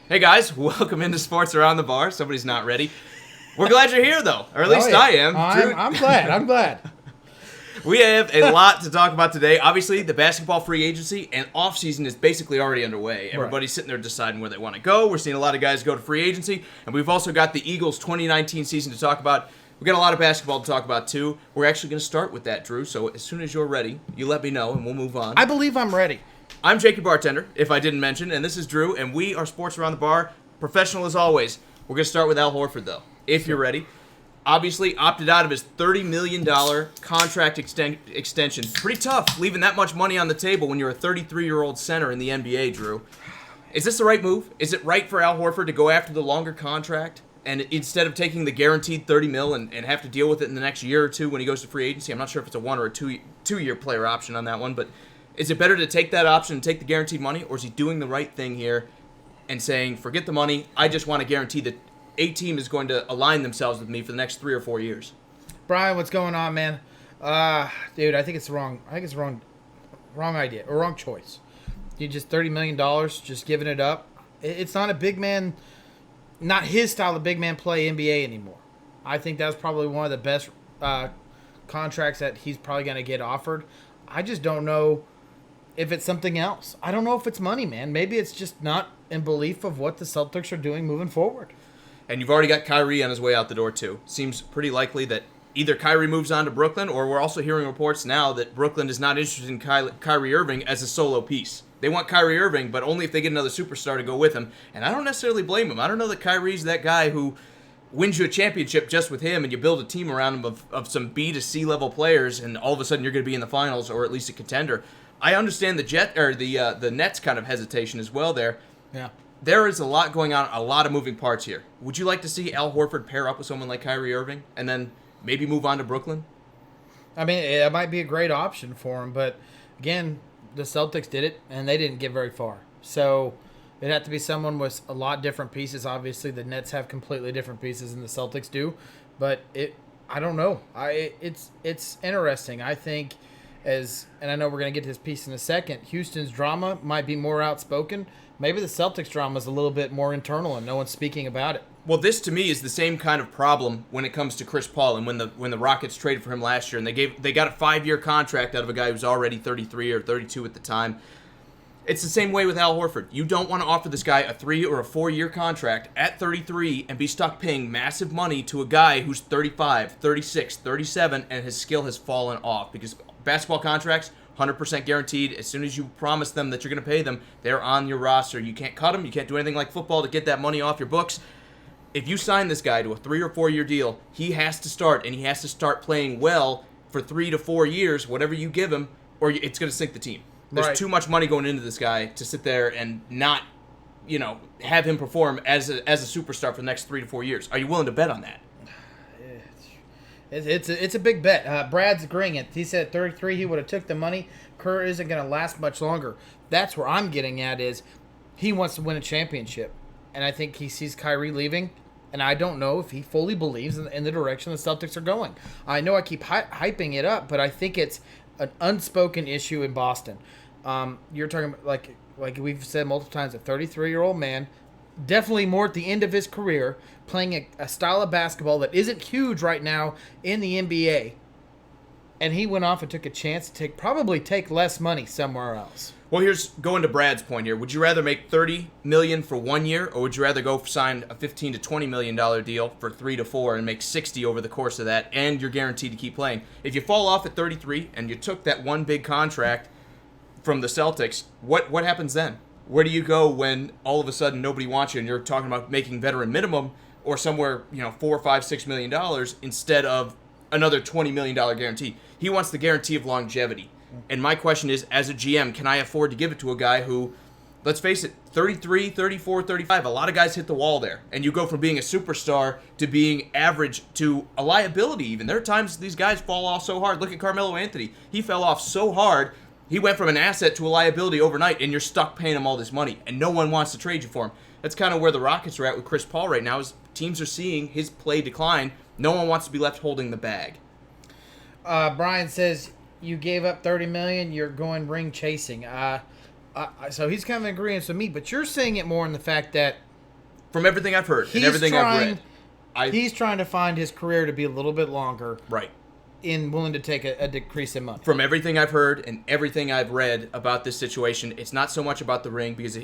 Hey guys, welcome into Sports Around the Bar. Somebody's not ready. We're glad you're here though, or at least I am. I'm glad. We have a lot to talk about today. Obviously, the basketball free agency and offseason is basically already underway. Everybody's sitting there deciding where they want to go. We're seeing a lot of guys go to free agency, and we've also got the Eagles' 2019 season to talk about. We've got a lot of basketball to talk about too. We're actually going to start with that, Drew. So as soon as you're ready, you let me know, and we'll move on. I believe I'm ready. I'm Jake, your bartender, if I didn't mention, and this is Drew, and we are Sports Around the Bar, professional as always. We're going to start with Al Horford, though, if you're ready. Obviously, opted out of his $30 million contract extension. Pretty tough, leaving that much money on the table when you're a 33-year-old center in the NBA, Drew. Is this the right move? Is it right for Al Horford to go after the longer contract, and instead of taking the guaranteed $30 million and have to deal with it in the next year or two when he goes to free agency? I'm not sure if it's a 1 or a 2-year player option on that one, but is it better to take that option and take the guaranteed money, or is he doing the right thing here and saying, forget the money, I just want to guarantee that a team is going to align themselves with me for the next 3 or 4 years? Brian, what's going on, man? Dude, I think it's wrong. I think it's wrong idea or wrong choice. You just $30 million, just giving it up. It's not a big man, not his style of big man play NBA anymore. I think that's probably one of the best contracts that he's probably going to get offered. I just don't know if it's something else. I don't know if it's money, man. Maybe it's just not in belief of what the Celtics are doing moving forward. And you've already got Kyrie on his way out the door, too. Seems pretty likely that either Kyrie moves on to Brooklyn, or we're also hearing reports now that Brooklyn is not interested in Kyrie Irving as a solo piece. They want Kyrie Irving, but only if they get another superstar to go with him. And I don't necessarily blame him. I don't know that Kyrie's that guy who wins you a championship just with him and you build a team around him of some B to C level players, and all of a sudden you're going to be in the finals or at least a contender. I understand the Nets kind of hesitation as well there. Yeah. There is a lot going on, a lot of moving parts here. Would you like to see Al Horford pair up with someone like Kyrie Irving and then maybe move on to Brooklyn? I mean, it might be a great option for him, but again, the Celtics did it and they didn't get very far. So it'd have to be someone with a lot different pieces. Obviously, the Nets have completely different pieces than the Celtics do, but I don't know. It's interesting. I think and I know we're going to get to this piece in a second, Houston's drama might be more outspoken. Maybe the Celtics drama is a little bit more internal and no one's speaking about it. Well, this to me is the same kind of problem when it comes to Chris Paul and when the Rockets traded for him last year and they got a 5-year contract out of a guy who's already 33 or 32 at the time. It's the same way with Al Horford. You don't want to offer this guy a 3 or a 4-year contract at 33 and be stuck paying massive money to a guy who's 35, 36, 37, and his skill has fallen off. Because basketball contracts, 100% guaranteed. As soon as you promise them that you're going to pay them, they're on your roster. You can't cut them. You can't do anything like football to get that money off your books. If you sign this guy to a 3 or 4 year deal, he has to start, and he has to start playing well for 3 to 4 years, whatever you give him, or it's going to sink the team. There's too much money going into this guy to sit there and not, have him perform as a superstar for the next 3 to 4 years. Are you willing to bet on that? It's a big bet. Brad's agreeing it. He said at 33 he would have took the money. Kerr isn't going to last much longer. That's where I'm getting at is he wants to win a championship. And I think he sees Kyrie leaving. And I don't know if he fully believes in the direction the Celtics are going. I know I keep hyping it up, but I think it's an unspoken issue in Boston. You're talking about, like we've said multiple times, a 33-year-old man, definitely more at the end of his career, playing a style of basketball that isn't huge right now in the NBA. And he went off and took a chance to probably take less money somewhere else. Well, here's going to Brad's point here. Would you rather make $30 million for 1 year, or would you rather go sign a $15 to $20 million deal for 3 to 4 and make $60 over the course of that, and you're guaranteed to keep playing? If you fall off at 33 and you took that one big contract from the Celtics, what happens then? Where do you go when all of a sudden nobody wants you and you're talking about making veteran minimum or somewhere, $4, $5, $6 million instead of another $20 million guarantee? He wants the guarantee of longevity. And my question is, as a GM, can I afford to give it to a guy who, let's face it, 33, 34, 35, a lot of guys hit the wall there. And you go from being a superstar to being average to a liability even. There are times these guys fall off so hard. Look at Carmelo Anthony. He fell off so hard, he went from an asset to a liability overnight, and you're stuck paying him all this money, and no one wants to trade you for him. That's kind of where the Rockets are at with Chris Paul right now, is teams are seeing his play decline. No one wants to be left holding the bag. Brian says, you gave up $30 million, you're going ring chasing. So he's kind of in agreement with me, but you're saying it more in the fact that From everything I've heard and everything I've read. He's trying to find his career to be a little bit longer. Right. In willing to take a decrease in money. From everything I've heard and everything I've read about this situation, it's not so much about the ring because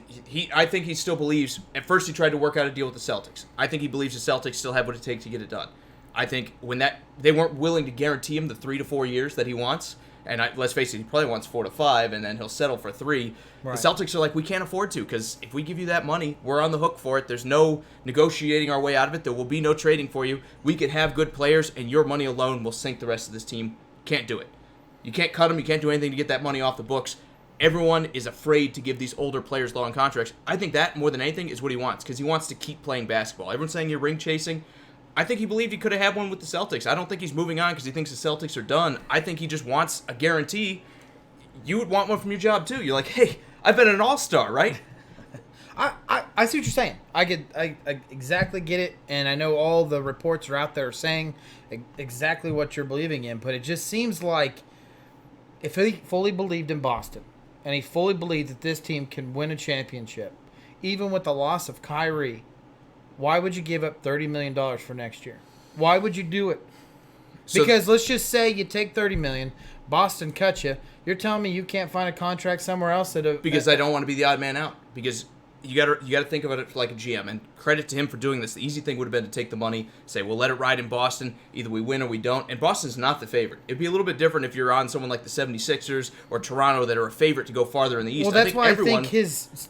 I think he still believes. At first, he tried to work out a deal with the Celtics. I think he believes the Celtics still have what it takes to get it done. I think when they weren't willing to guarantee him the 3 to 4 years that he wants, and let's face it, he probably wants 4 to 5, and then he'll settle for 3. Right. The Celtics are like, we can't afford to, because if we give you that money, we're on the hook for it. There's no negotiating our way out of it. There will be no trading for you. We can have good players, and your money alone will sink the rest of this team. Can't do it. You can't cut them. You can't do anything to get that money off the books. Everyone is afraid to give these older players long contracts. I think that, more than anything, is what he wants, because he wants to keep playing basketball. Everyone's saying you're ring chasing. I think he believed he could have had one with the Celtics. I don't think he's moving on because he thinks the Celtics are done. I think he just wants a guarantee. You would want one from your job, too. You're like, hey, I've been an all-star, right? I see what you're saying. I exactly get it, and I know all the reports are out there saying exactly what you're believing in, but it just seems like if he fully believed in Boston, and he fully believed that this team can win a championship, even with the loss of Kyrie, why would you give up $30 million for next year? Why would you do it? Because let's just say you take $30 million, Boston cuts you. You're telling me you can't find a contract somewhere else because I don't want to be the odd man out. Because you got to think about it like a GM, and credit to him for doing this. The easy thing would have been to take the money, say we'll let it ride in Boston. Either we win or we don't. And Boston's not the favorite. It'd be a little bit different if you're on someone like the 76ers or Toronto that are a favorite to go farther in the East. Well, that's why I think his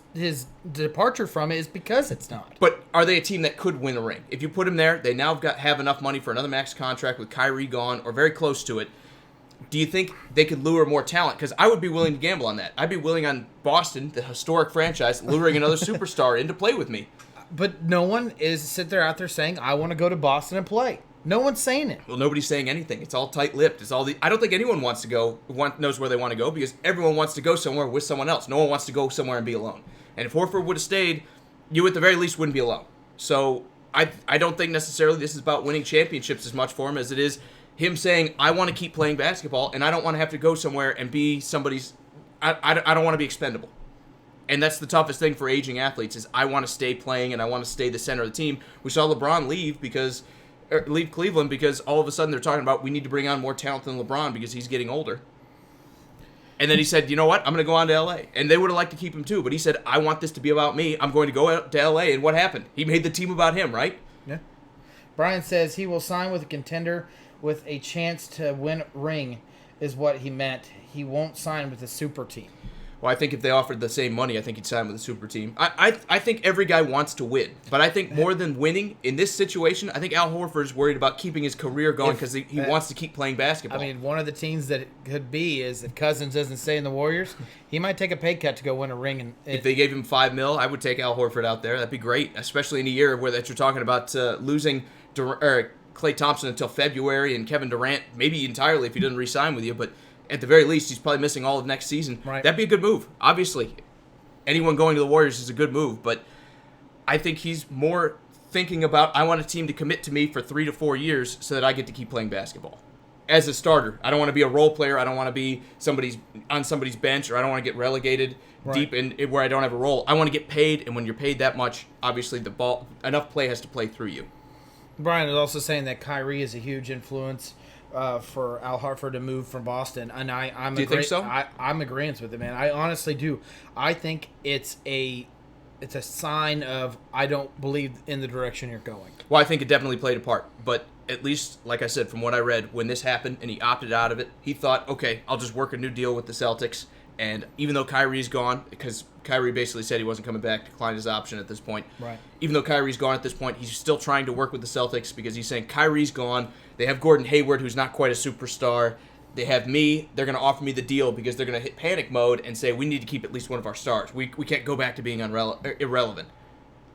departure from it is because it's not. But are they a team that could win a ring? If you put him there, they now have enough money for another max contract with Kyrie gone or very close to it. Do you think they could lure more talent? Because I would be willing to gamble on that. I'd be willing on Boston, the historic franchise, luring another superstar in to play with me. But no one is out there saying, I want to go to Boston and play. No one's saying it. Well, nobody's saying anything. It's all tight-lipped. I don't think anyone knows where they want to go because everyone wants to go somewhere with someone else. No one wants to go somewhere and be alone. And if Horford would have stayed, you at the very least wouldn't be alone. So I don't think necessarily this is about winning championships as much for him as it is him saying, I want to keep playing basketball, and I don't want to have to go somewhere and be somebody's... I don't want to be expendable. And that's the toughest thing for aging athletes is I want to stay playing and I want to stay the center of the team. We saw LeBron leave Cleveland because all of a sudden they're talking about we need to bring on more talent than LeBron because he's getting older. And then he said, you know what? I'm going to go on to L.A. And they would have liked to keep him too, but he said, I want this to be about me. I'm going to go out to L.A. And what happened? He made the team about him, right? Yeah. Brian says he will sign with a contender with a chance to win ring is what he meant. He won't sign with a super team. Well, I think if they offered the same money, I think he'd sign with a super team. I think every guy wants to win. But I think more than winning, in this situation, I think Al Horford is worried about keeping his career going because he wants to keep playing basketball. I mean, one of the teams that it could be is if Cousins doesn't stay in the Warriors, he might take a pay cut to go win a ring. If they gave him $5 million, I would take Al Horford out there. That'd be great, especially in a year where that you're talking about losing Klay Thompson until February and Kevin Durant, maybe entirely if he doesn't re-sign with you, but at the very least, he's probably missing all of next season. Right. That'd be a good move. Obviously, anyone going to the Warriors is a good move, but I think he's more thinking about, I want a team to commit to me for 3 to 4 years so that I get to keep playing basketball. As a starter, I don't want to be a role player. I don't want to be on somebody's bench, or I don't want to get relegated deep in where I don't have a role. I want to get paid, and when you're paid that much, obviously enough play has to play through you. Brian is also saying that Kyrie is a huge influence for Al Horford to move from Boston, and I'm do you think so? I'm agreeing with it, man. I honestly do. I think it's a sign of I don't believe in the direction you're going. Well, I think it definitely played a part, but at least, like I said, from what I read, when this happened and he opted out of it, he thought, okay, I'll just work a new deal with the Celtics. And even though Kyrie's gone, because Kyrie basically said he wasn't coming back, declined his option at this point. Right. Even though Kyrie's gone at this point, he's still trying to work with the Celtics because he's saying Kyrie's gone. They have Gordon Hayward, who's not quite a superstar. They have me. They're going to offer me the deal because they're going to hit panic mode and say we need to keep at least one of our stars. We can't go back to being irrelevant.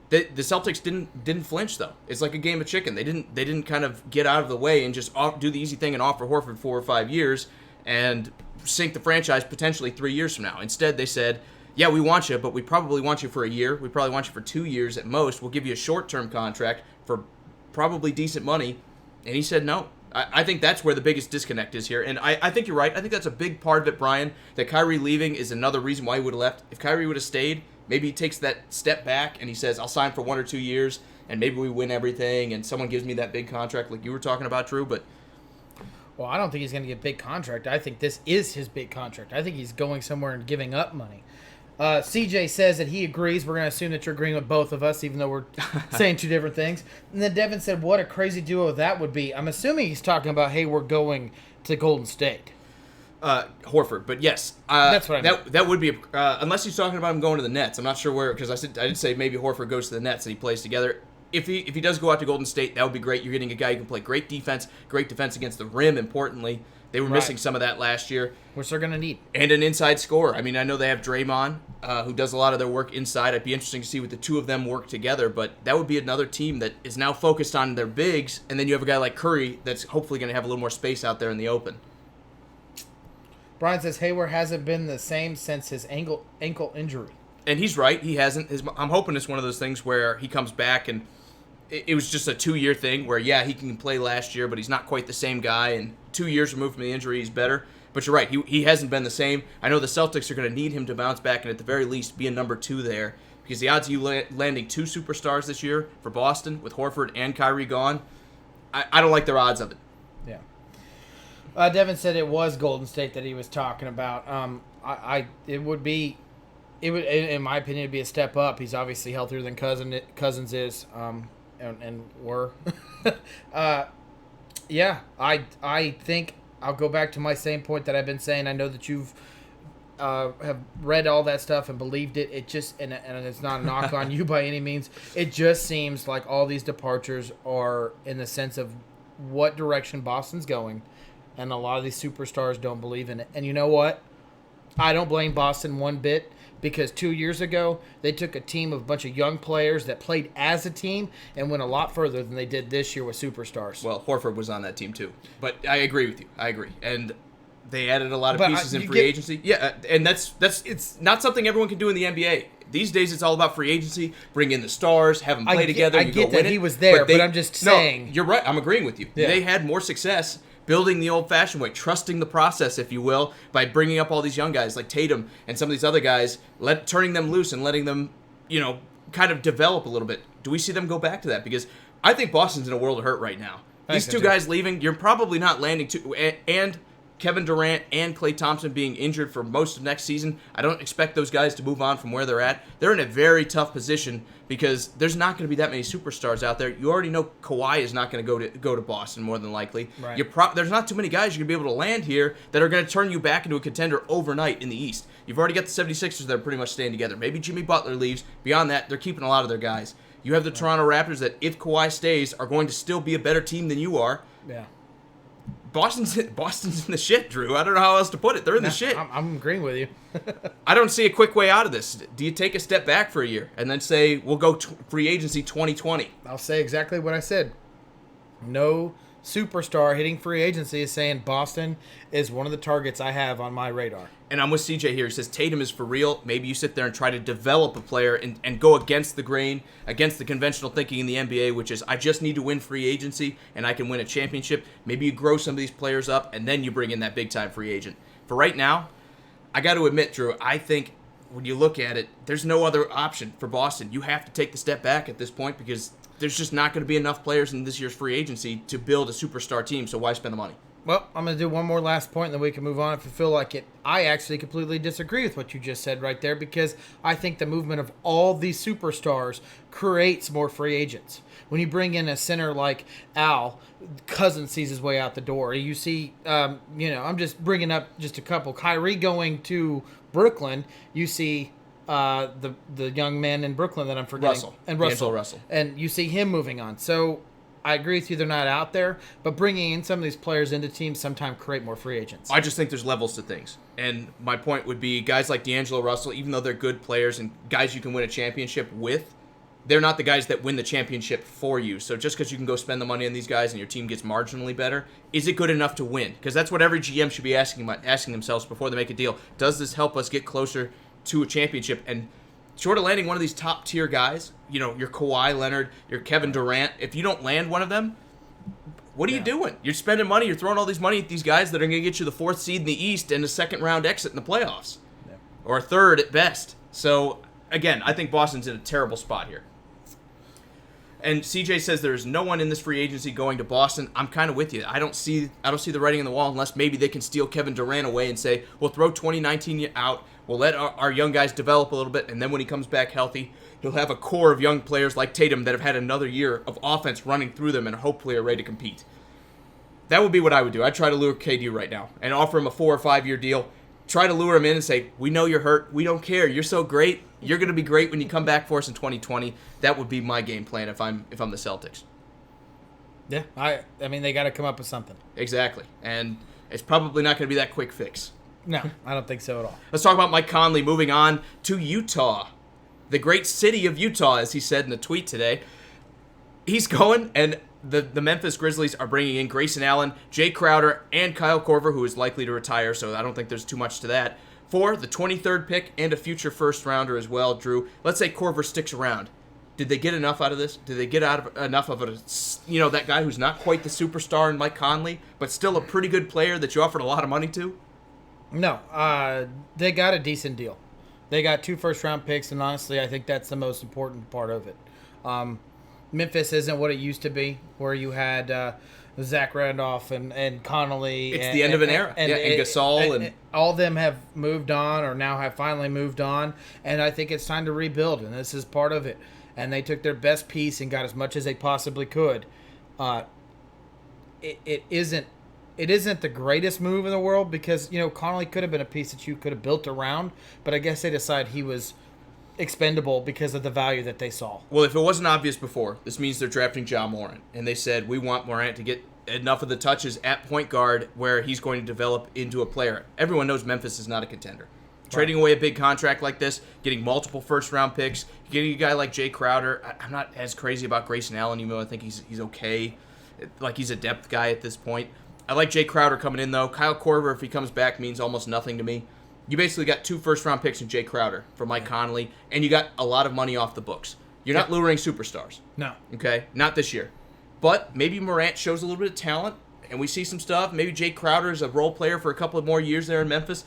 The Celtics didn't flinch though. It's like a game of chicken. They didn't kind of get out of the way and just do the easy thing and offer Horford 4 or 5 years and sink the franchise potentially 3 years from now. Instead, they said, yeah, we want you, but we probably want you for a year. We probably want you for 2 years at most. We'll give you a short-term contract for probably decent money. And he said no. I think that's where the biggest disconnect is here. And I think you're right. I think that's a big part of it, Brian, that Kyrie leaving is another reason why he would have left. If Kyrie would have stayed, Maybe he takes that step back and he says, I'll sign for 1 or 2 years, and maybe we win everything, and someone gives me that big contract like you were talking about, Drew. But Well, I don't think he's going to get a big contract. I think this is his big contract. I think he's going somewhere and giving up money. CJ says that he agrees. We're going to assume that you're agreeing with both of us, even though we're saying two different things. And then Devin said, what a crazy duo that would be. I'm assuming he's talking about, hey, we're going to Golden State. Horford, but yes, That's what I meant. That would be unless he's talking about him going to the Nets. I'm not sure where, because I did say maybe Horford goes to the Nets and he plays together. If he does go out to Golden State, that would be great. You're getting a guy who can play great defense against the rim. Importantly, they were missing some of that last year, which they're going to need, and an inside scorer. I mean, I know they have Draymond, who does a lot of their work inside. It'd be interesting to see what the two of them work together. But that would be another team that is now focused on their bigs, and then you have a guy like Curry that's hopefully going to have a little more space out there in the open. Brian says Hayward hasn't been the same since his ankle injury. And he's right. He hasn't. I'm hoping it's one of those things where he comes back and it was just a 2-year thing where, yeah, he can play last year, but he's not quite the same guy. And 2 years removed from the injury, he's better. But you're right. He hasn't been the same. I know the Celtics are going to need him to bounce back and at the very least be a number 2 there, because the odds of you landing 2 superstars this year for Boston with Horford and Kyrie gone, I don't like their odds of it. Yeah. Devin said it was Golden State that he was talking about. It would, in my opinion, it'd be a step up. He's obviously healthier than Cousins is, and were. Yeah, I think I'll go back to my same point that I've been saying. I know that you've have read all that stuff and believed it. It just and it's not a knock on you by any means. It just seems like all these departures are in the sense of what direction Boston's going. And a lot of these superstars don't believe in it. And you know what? I don't blame Boston one bit, because 2 years ago, they took a team of a bunch of young players that played as a team and went a lot further than they did this year with superstars. Well, Horford was on that team too. But I agree with you. I agree. And they added a lot of pieces in free agency. Yeah, and that's it's not something everyone can do in the NBA. These days, it's all about free agency. Bring in the stars, have them play together. I get that he was there, but I'm just saying. No, you're right. I'm agreeing with you. Yeah. They had more success building the old-fashioned way, trusting the process, if you will, by bringing up all these young guys like Tatum and some of these other guys, turning them loose and letting them, kind of develop a little bit. Do we see them go back to that? Because I think Boston's in a world of hurt right now. These two guys leaving, you're probably not landing two, and Kevin Durant and Klay Thompson being injured for most of next season, I don't expect those guys to move on from where they're at. They're in a very tough position because there's not going to be that many superstars out there. You already know Kawhi is not going to go to Boston more than likely. Right. There's not too many guys you're going to be able to land here that are going to turn you back into a contender overnight in the East. You've already got the 76ers that are pretty much staying together. Maybe Jimmy Butler leaves. Beyond that, they're keeping a lot of their guys. You have the Toronto Raptors that, if Kawhi stays, are going to still be a better team than you are. Yeah. Boston's in the shit, Drew. I don't know how else to put it. They're in the shit. I'm agreeing with you. I don't see a quick way out of this. Do you take a step back for a year and then say, we'll go free agency 2020? I'll say exactly what I said. No superstar hitting free agency is saying Boston is one of the targets I have on my radar. And I'm with CJ here. He says Tatum is for real. Maybe you sit there and try to develop a player and go against the grain, against the conventional thinking in the NBA, which is I just need to win free agency and I can win a championship. Maybe you grow some of these players up and then you bring in that big-time free agent. For right now, I got to admit, Drew, I think when you look at it, there's no other option for Boston. You have to take the step back at this point because there's just not going to be enough players in this year's free agency to build a superstar team, so why spend the money? Well, I'm going to do one more last point, and then we can move on if you feel like it. I actually completely disagree with what you just said right there, because I think the movement of all these superstars creates more free agents. When you bring in a center like Al, Cousins sees his way out the door. You see, I'm just bringing up just a couple. Kyrie going to Brooklyn. You see the young man in Brooklyn that I'm forgetting. Russell. And you see him moving on. So I agree with you, they're not out there, but bringing in some of these players into teams sometimes create more free agents. I just think there's levels to things. And my point would be guys like D'Angelo Russell, even though they're good players and guys you can win a championship with, they're not the guys that win the championship for you. So just because you can go spend the money on these guys and your team gets marginally better, is it good enough to win? Because that's what every GM should be asking themselves before they make a deal. Does this help us get closer to a championship? And short of landing one of these top-tier guys, your Kawhi Leonard, your Kevin Durant, if you don't land one of them, what are you doing? You're spending money, you're throwing all these money at these guys that are going to get you the 4th seed in the East and a second-round exit in the playoffs. Yeah. Or a third at best. So again, I think Boston's in a terrible spot here. And CJ says there's no one in this free agency going to Boston. I'm kind of with you. I don't see the writing on the wall unless maybe they can steal Kevin Durant away and say, we'll throw 2019 out. We'll let our young guys develop a little bit, and then when he comes back healthy, he'll have a core of young players like Tatum that have had another year of offense running through them and hopefully are ready to compete. That would be what I would do. I'd try to lure KD right now and offer him a 4 or 5 year deal. Try to lure him in and say, we know you're hurt. We don't care. You're so great. You're going to be great when you come back for us in 2020. That would be my game plan if I'm the Celtics. Yeah, I mean, they got to come up with something. Exactly. And it's probably not going to be that quick fix. No, I don't think so at all. Let's talk about Mike Conley moving on to Utah. The great city of Utah, as he said in a tweet today. He's going, and the Memphis Grizzlies are bringing in Grayson Allen, Jay Crowder, and Kyle Korver, who is likely to retire, so I don't think there's too much to that, for the 23rd pick and a future first-rounder as well, Drew. Let's say Korver sticks around. Did they get enough out of this? Did they get enough of that guy who's not quite the superstar in Mike Conley, but still a pretty good player that you offered a lot of money to? No, they got a decent deal. They got 2 first-round picks, and honestly, I think that's the most important part of it. Memphis isn't what it used to be, where you had Zach Randolph and Conley. It's the end of an era. And Gasol. And all of them have moved on, or now have finally moved on, and I think it's time to rebuild, and this is part of it. And they took their best piece and got as much as they possibly could. It isn't the greatest move in the world because, Conley could have been a piece that you could have built around, but I guess they decided he was expendable because of the value that they saw. Well, if it wasn't obvious before, this means they're drafting Ja Morant. And they said, we want Morant to get enough of the touches at point guard where he's going to develop into a player. Everyone knows Memphis is not a contender. Right. Trading away a big contract like this, getting multiple first-round picks, getting a guy like Jay Crowder. I'm not as crazy about Grayson Allen, even though I think he's okay. Like, he's a depth guy at this point. I like Jay Crowder coming in, though. Kyle Korver, if he comes back, means almost nothing to me. You basically got 2 first-round picks in Jay Crowder for Mike Conley, and you got a lot of money off the books. You're not luring superstars. No. Okay? Not this year. But maybe Morant shows a little bit of talent, and we see some stuff. Maybe Jay Crowder is a role player for a couple of more years there in Memphis.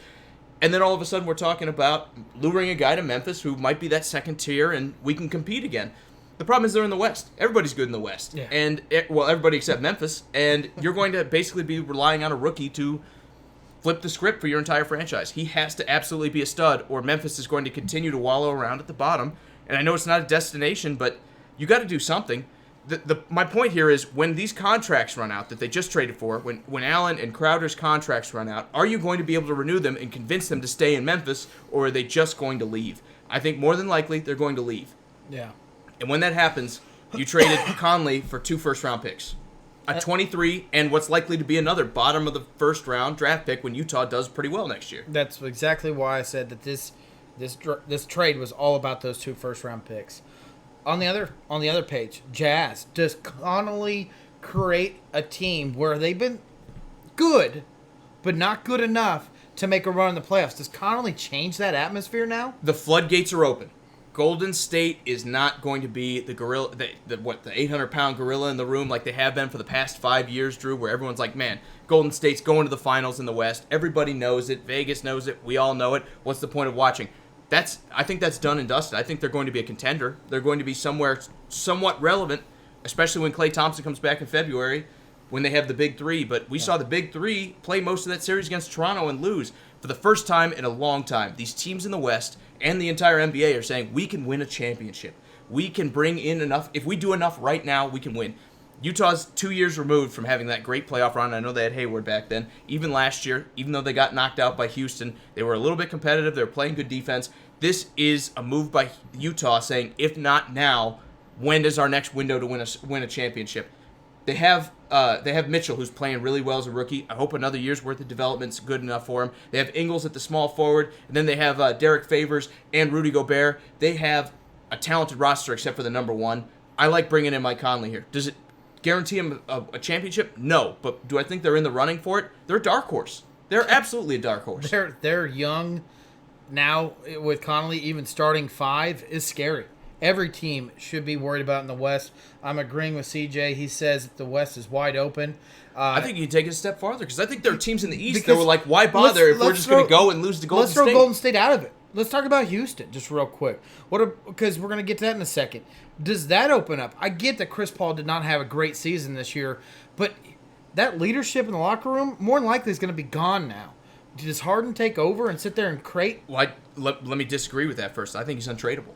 And then all of a sudden we're talking about luring a guy to Memphis who might be that second tier, and we can compete again. The problem is they're in the West. Everybody's good in the West. Yeah. And, everybody except Memphis. And you're going to basically be relying on a rookie to flip the script for your entire franchise. He has to absolutely be a stud, or Memphis is going to continue to wallow around at the bottom. And I know it's not a destination, but you got to do something. My point here is when these contracts run out that they just traded for, when Allen and Crowder's contracts run out, are you going to be able to renew them and convince them to stay in Memphis, or are they just going to leave? I think more than likely they're going to leave. Yeah. And when that happens, you traded Conley for 2 first-round picks. A 23 and what's likely to be another bottom of the first round draft pick when Utah does pretty well next year. That's exactly why I said that this trade was all about those 2 first-round picks. On the other page, Jazz. Does Conley create a team where they've been good, but not good enough to make a run in the playoffs? Does Conley change that atmosphere now? The floodgates are open. Golden State is not going to be the gorilla, the 800-pound gorilla in the room like they have been for the past 5 years, Drew, where everyone's like, man, Golden State's going to the finals in the West. Everybody knows it. Vegas knows it. We all know it. What's the point of watching? I think that's done and dusted. I think they're going to be a contender. They're going to be somewhere somewhat relevant, especially when Klay Thompson comes back in February when they have the Big Three. But we saw the Big Three play most of that series against Toronto and lose. For the first time in a long time, these teams in the West and the entire NBA are saying, we can win a championship. We can bring in enough. If we do enough right now, we can win. Utah's 2 years removed from having that great playoff run. I know they had Hayward back then. Even last year, even though they got knocked out by Houston, they were a little bit competitive. They were playing good defense. This is a move by Utah saying, if not now, when is our next window to win a championship? They have Mitchell, who's playing really well as a rookie. I hope another year's worth of development's good enough for him. They have Ingles at the small forward, and then they have Derek Favors and Rudy Gobert. They have a talented roster except for the number 1. I like bringing in Mike Conley here. Does it guarantee him a championship? No, but do I think they're in the running for it? They're a dark horse. They're absolutely a dark horse. They're young now with Conley. Even starting 5 is scary. Every team should be worried about in the West. I'm agreeing with CJ. He says the West is wide open. I think you take it a step farther because I think there are teams in the East that were like, why bother if we're just going to go and lose to Golden State? Let's throw Golden State out of it. Let's talk about Houston just real quick. Because we're going to get to that in a second. Does that open up? I get that Chris Paul did not have a great season this year, but that leadership in the locker room more than likely is going to be gone now. Does Harden take over and sit there and crate? Well, let me disagree with that first. I think he's untradeable.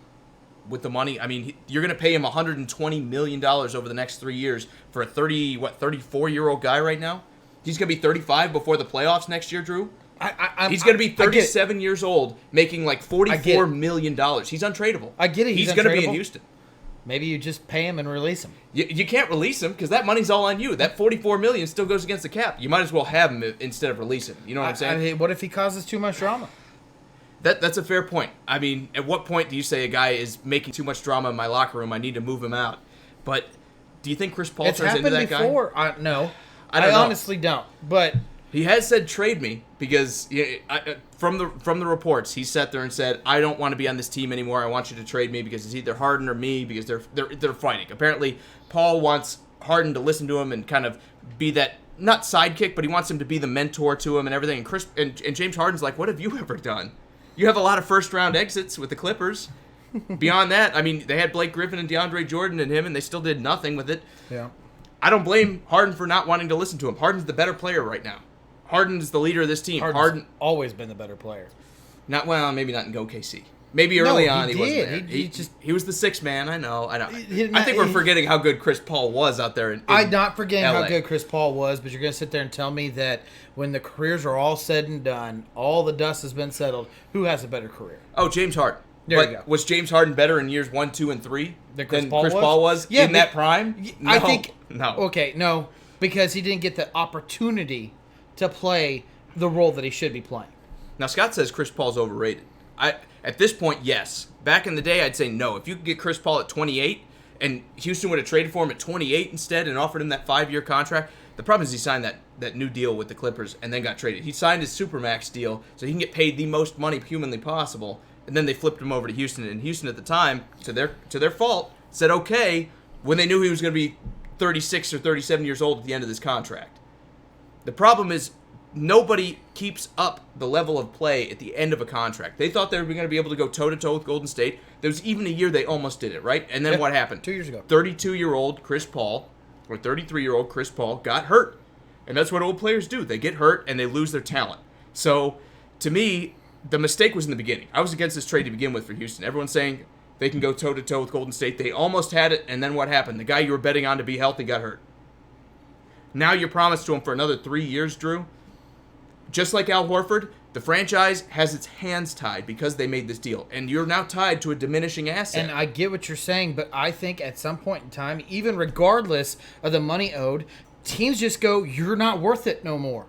With the money, I mean, you're going to pay him $120 million over the next 3 years for a 34-year-old guy right now? He's going to be 35 before the playoffs next year, Drew? He's going to be 37 years old, making like $44 million. He's untradeable. I get it. He's going to be in Houston. Maybe you just pay him and release him. You can't release him because that money's all on you. That $44 million still goes against the cap. You might as well have him instead of release him. You know what I'm saying? I mean, what if he causes too much drama? That's a fair point. I mean, at what point do you say a guy is making too much drama in my locker room? I need to move him out. But do you think Chris Paul turns into that before. guy? No. I honestly don't. But he has said trade me because from the reports, he sat there and said, I don't want to be on this team anymore. I want you to trade me because it's either Harden or me because they're fighting. Apparently, Paul wants Harden to listen to him and kind of be that, not sidekick, but he wants him to be the mentor to him and everything. And James Harden's like, what have you ever done? You have a lot of first-round exits with the Clippers. Beyond that, I mean, they had Blake Griffin and DeAndre Jordan and him, and they still did nothing with it. Yeah. I don't blame Harden for not wanting to listen to him. Harden's the better player right now. Harden's the leader of this team. Harden's always been the better player. Maybe not in OKC. Maybe early on he wasn't there. He was the sixth man. I know. I think we're forgetting how good Chris Paul was out there. I'm not forgetting how good Chris Paul was, but you're going to sit there and tell me that when the careers are all said and done, all the dust has been settled, who has a better career? Oh, James Harden. There you go. Was James Harden better in years 1, 2, and 3 than Chris Paul was in that prime? No, I think no. Okay, no, because he didn't get the opportunity to play the role that he should be playing. Now, Scott says Chris Paul's overrated. At this point, yes. Back in the day, I'd say no. If you could get Chris Paul at 28 and Houston would have traded for him at 28 instead and offered him that 5-year contract, the problem is he signed that new deal with the Clippers and then got traded. He signed his Supermax deal so he can get paid the most money humanly possible, and then they flipped him over to Houston. And Houston at the time, to their fault, said okay when they knew he was going to be 36 or 37 years old at the end of this contract. The problem is nobody keeps up the level of play at the end of a contract. They thought they were going to be able to go toe-to-toe with Golden State. There was even a year they almost did it, right? And then what happened? 2 years ago. 32-year-old Chris Paul, or 33-year-old Chris Paul, got hurt. And that's what old players do. They get hurt, and they lose their talent. So, to me, the mistake was in the beginning. I was against this trade to begin with for Houston. Everyone's saying they can go toe-to-toe with Golden State. They almost had it, and then what happened? The guy you were betting on to be healthy got hurt. Now you're promised to him for another 3 years, Drew. Just like Al Horford, the franchise has its hands tied because they made this deal. And you're now tied to a diminishing asset. And I get what you're saying, but I think at some point in time, even regardless of the money owed, teams just go, you're not worth it no more.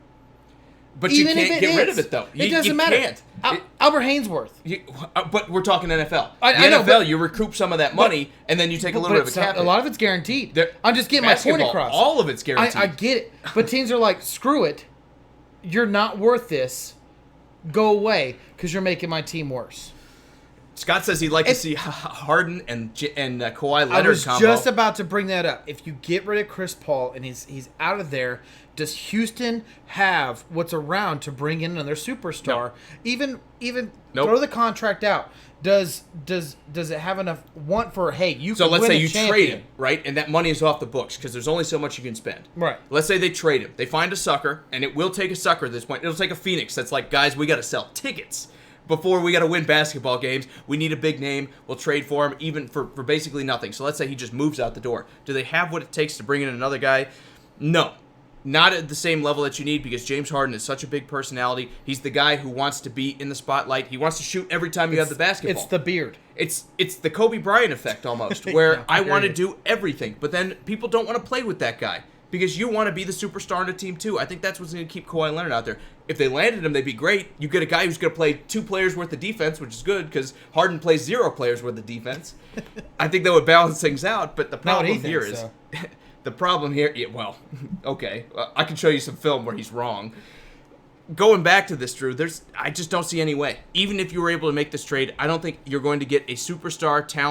But even you can't get rid of it, though. It doesn't matter. Can't. Albert Hainsworth. But we're talking NFL. I know, NFL, you recoup some of that money, and then you take a little bit of a cap. A lot of it's guaranteed. I'm just getting my point across. All of it's guaranteed. I get it. But teams are like, screw it. You're not worth this. Go away because you're making my team worse. Scott says he'd like to see Harden and Kawhi Leonard I was combo. just about to bring that up. If you get rid of Chris Paul and he's out of there, does Houston have what's around to bring in another superstar? No. Even throw the contract out. Does it have enough want for, hey, you can win a champion? So let's say you trade him, right? And that money is off the books because there's only so much you can spend. Right. Let's say they trade him. They find a sucker, and it will take a sucker at this point. It'll take a Phoenix that's like, guys, we got to sell tickets before we got to win basketball games. We need a big name. We'll trade for him even for basically nothing. So let's say he just moves out the door. Do they have what it takes to bring in another guy? No. Not at the same level that you need because James Harden is such a big personality. He's the guy who wants to be in the spotlight. He wants to shoot every time you have the basketball. It's the beard. It's the Kobe Bryant effect almost, where I want to do everything. But then people don't want to play with that guy because you want to be the superstar on the team too. I think that's what's going to keep Kawhi Leonard out there. If they landed him, they'd be great. You get a guy who's going to play 2 players worth of defense, which is good because Harden plays 0 players worth of defense. I think that would balance things out. But the problem here is... So. The problem here, okay, I can show you some film where he's wrong. Going back to this, Drew, I just don't see any way. Even if you were able to make this trade, I don't think you're going to get a superstar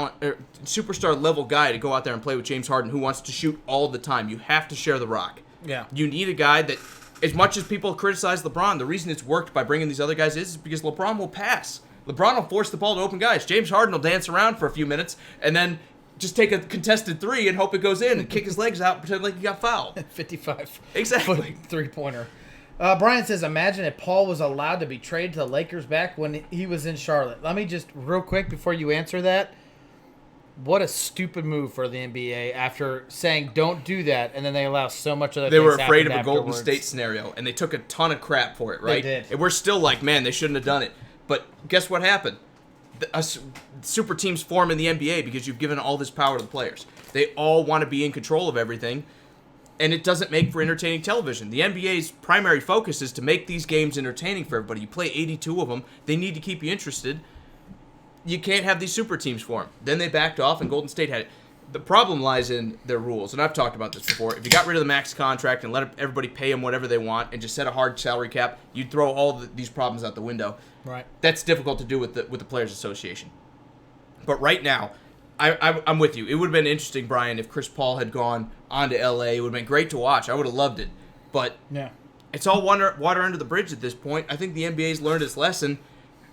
level guy to go out there and play with James Harden who wants to shoot all the time. You have to share the rock. Yeah. You need a guy that, as much as people criticize LeBron, the reason it's worked by bringing these other guys is because LeBron will pass. LeBron will force the ball to open guys. James Harden will dance around for a few minutes and then just take a contested three and hope it goes in and kick his legs out and pretend like he got fouled. 55. Exactly. Three-pointer. Brian says, imagine if Paul was allowed to be traded to the Lakers back when he was in Charlotte. Let me just, real quick, before you answer that, what a stupid move for the NBA after saying don't do that, and then they allow so much other They things were afraid of a afterwards. Golden State scenario, and they took a ton of crap for it, right? They did. And we're still like, man, they shouldn't have done it. But guess what happened? Super teams form in the NBA because you've given all this power to the players. They all want to be in control of everything, and it doesn't make for entertaining television. The NBA's primary focus is to make these games entertaining for everybody. You play 82 of them. They need to keep you interested. You can't have these super teams form. Then they backed off, and Golden State had it. The problem lies in their rules, and I've talked about this before. If you got rid of the max contract and let everybody pay them whatever they want and just set a hard salary cap, you'd throw these problems out the window. Right. That's difficult to do with the Players Association. But right now, I'm with you. It would have been interesting, Brian, if Chris Paul had gone on to L.A. It would have been great to watch. I would have loved it. But yeah, it's all water under the bridge at this point. I think the NBA's learned its lesson,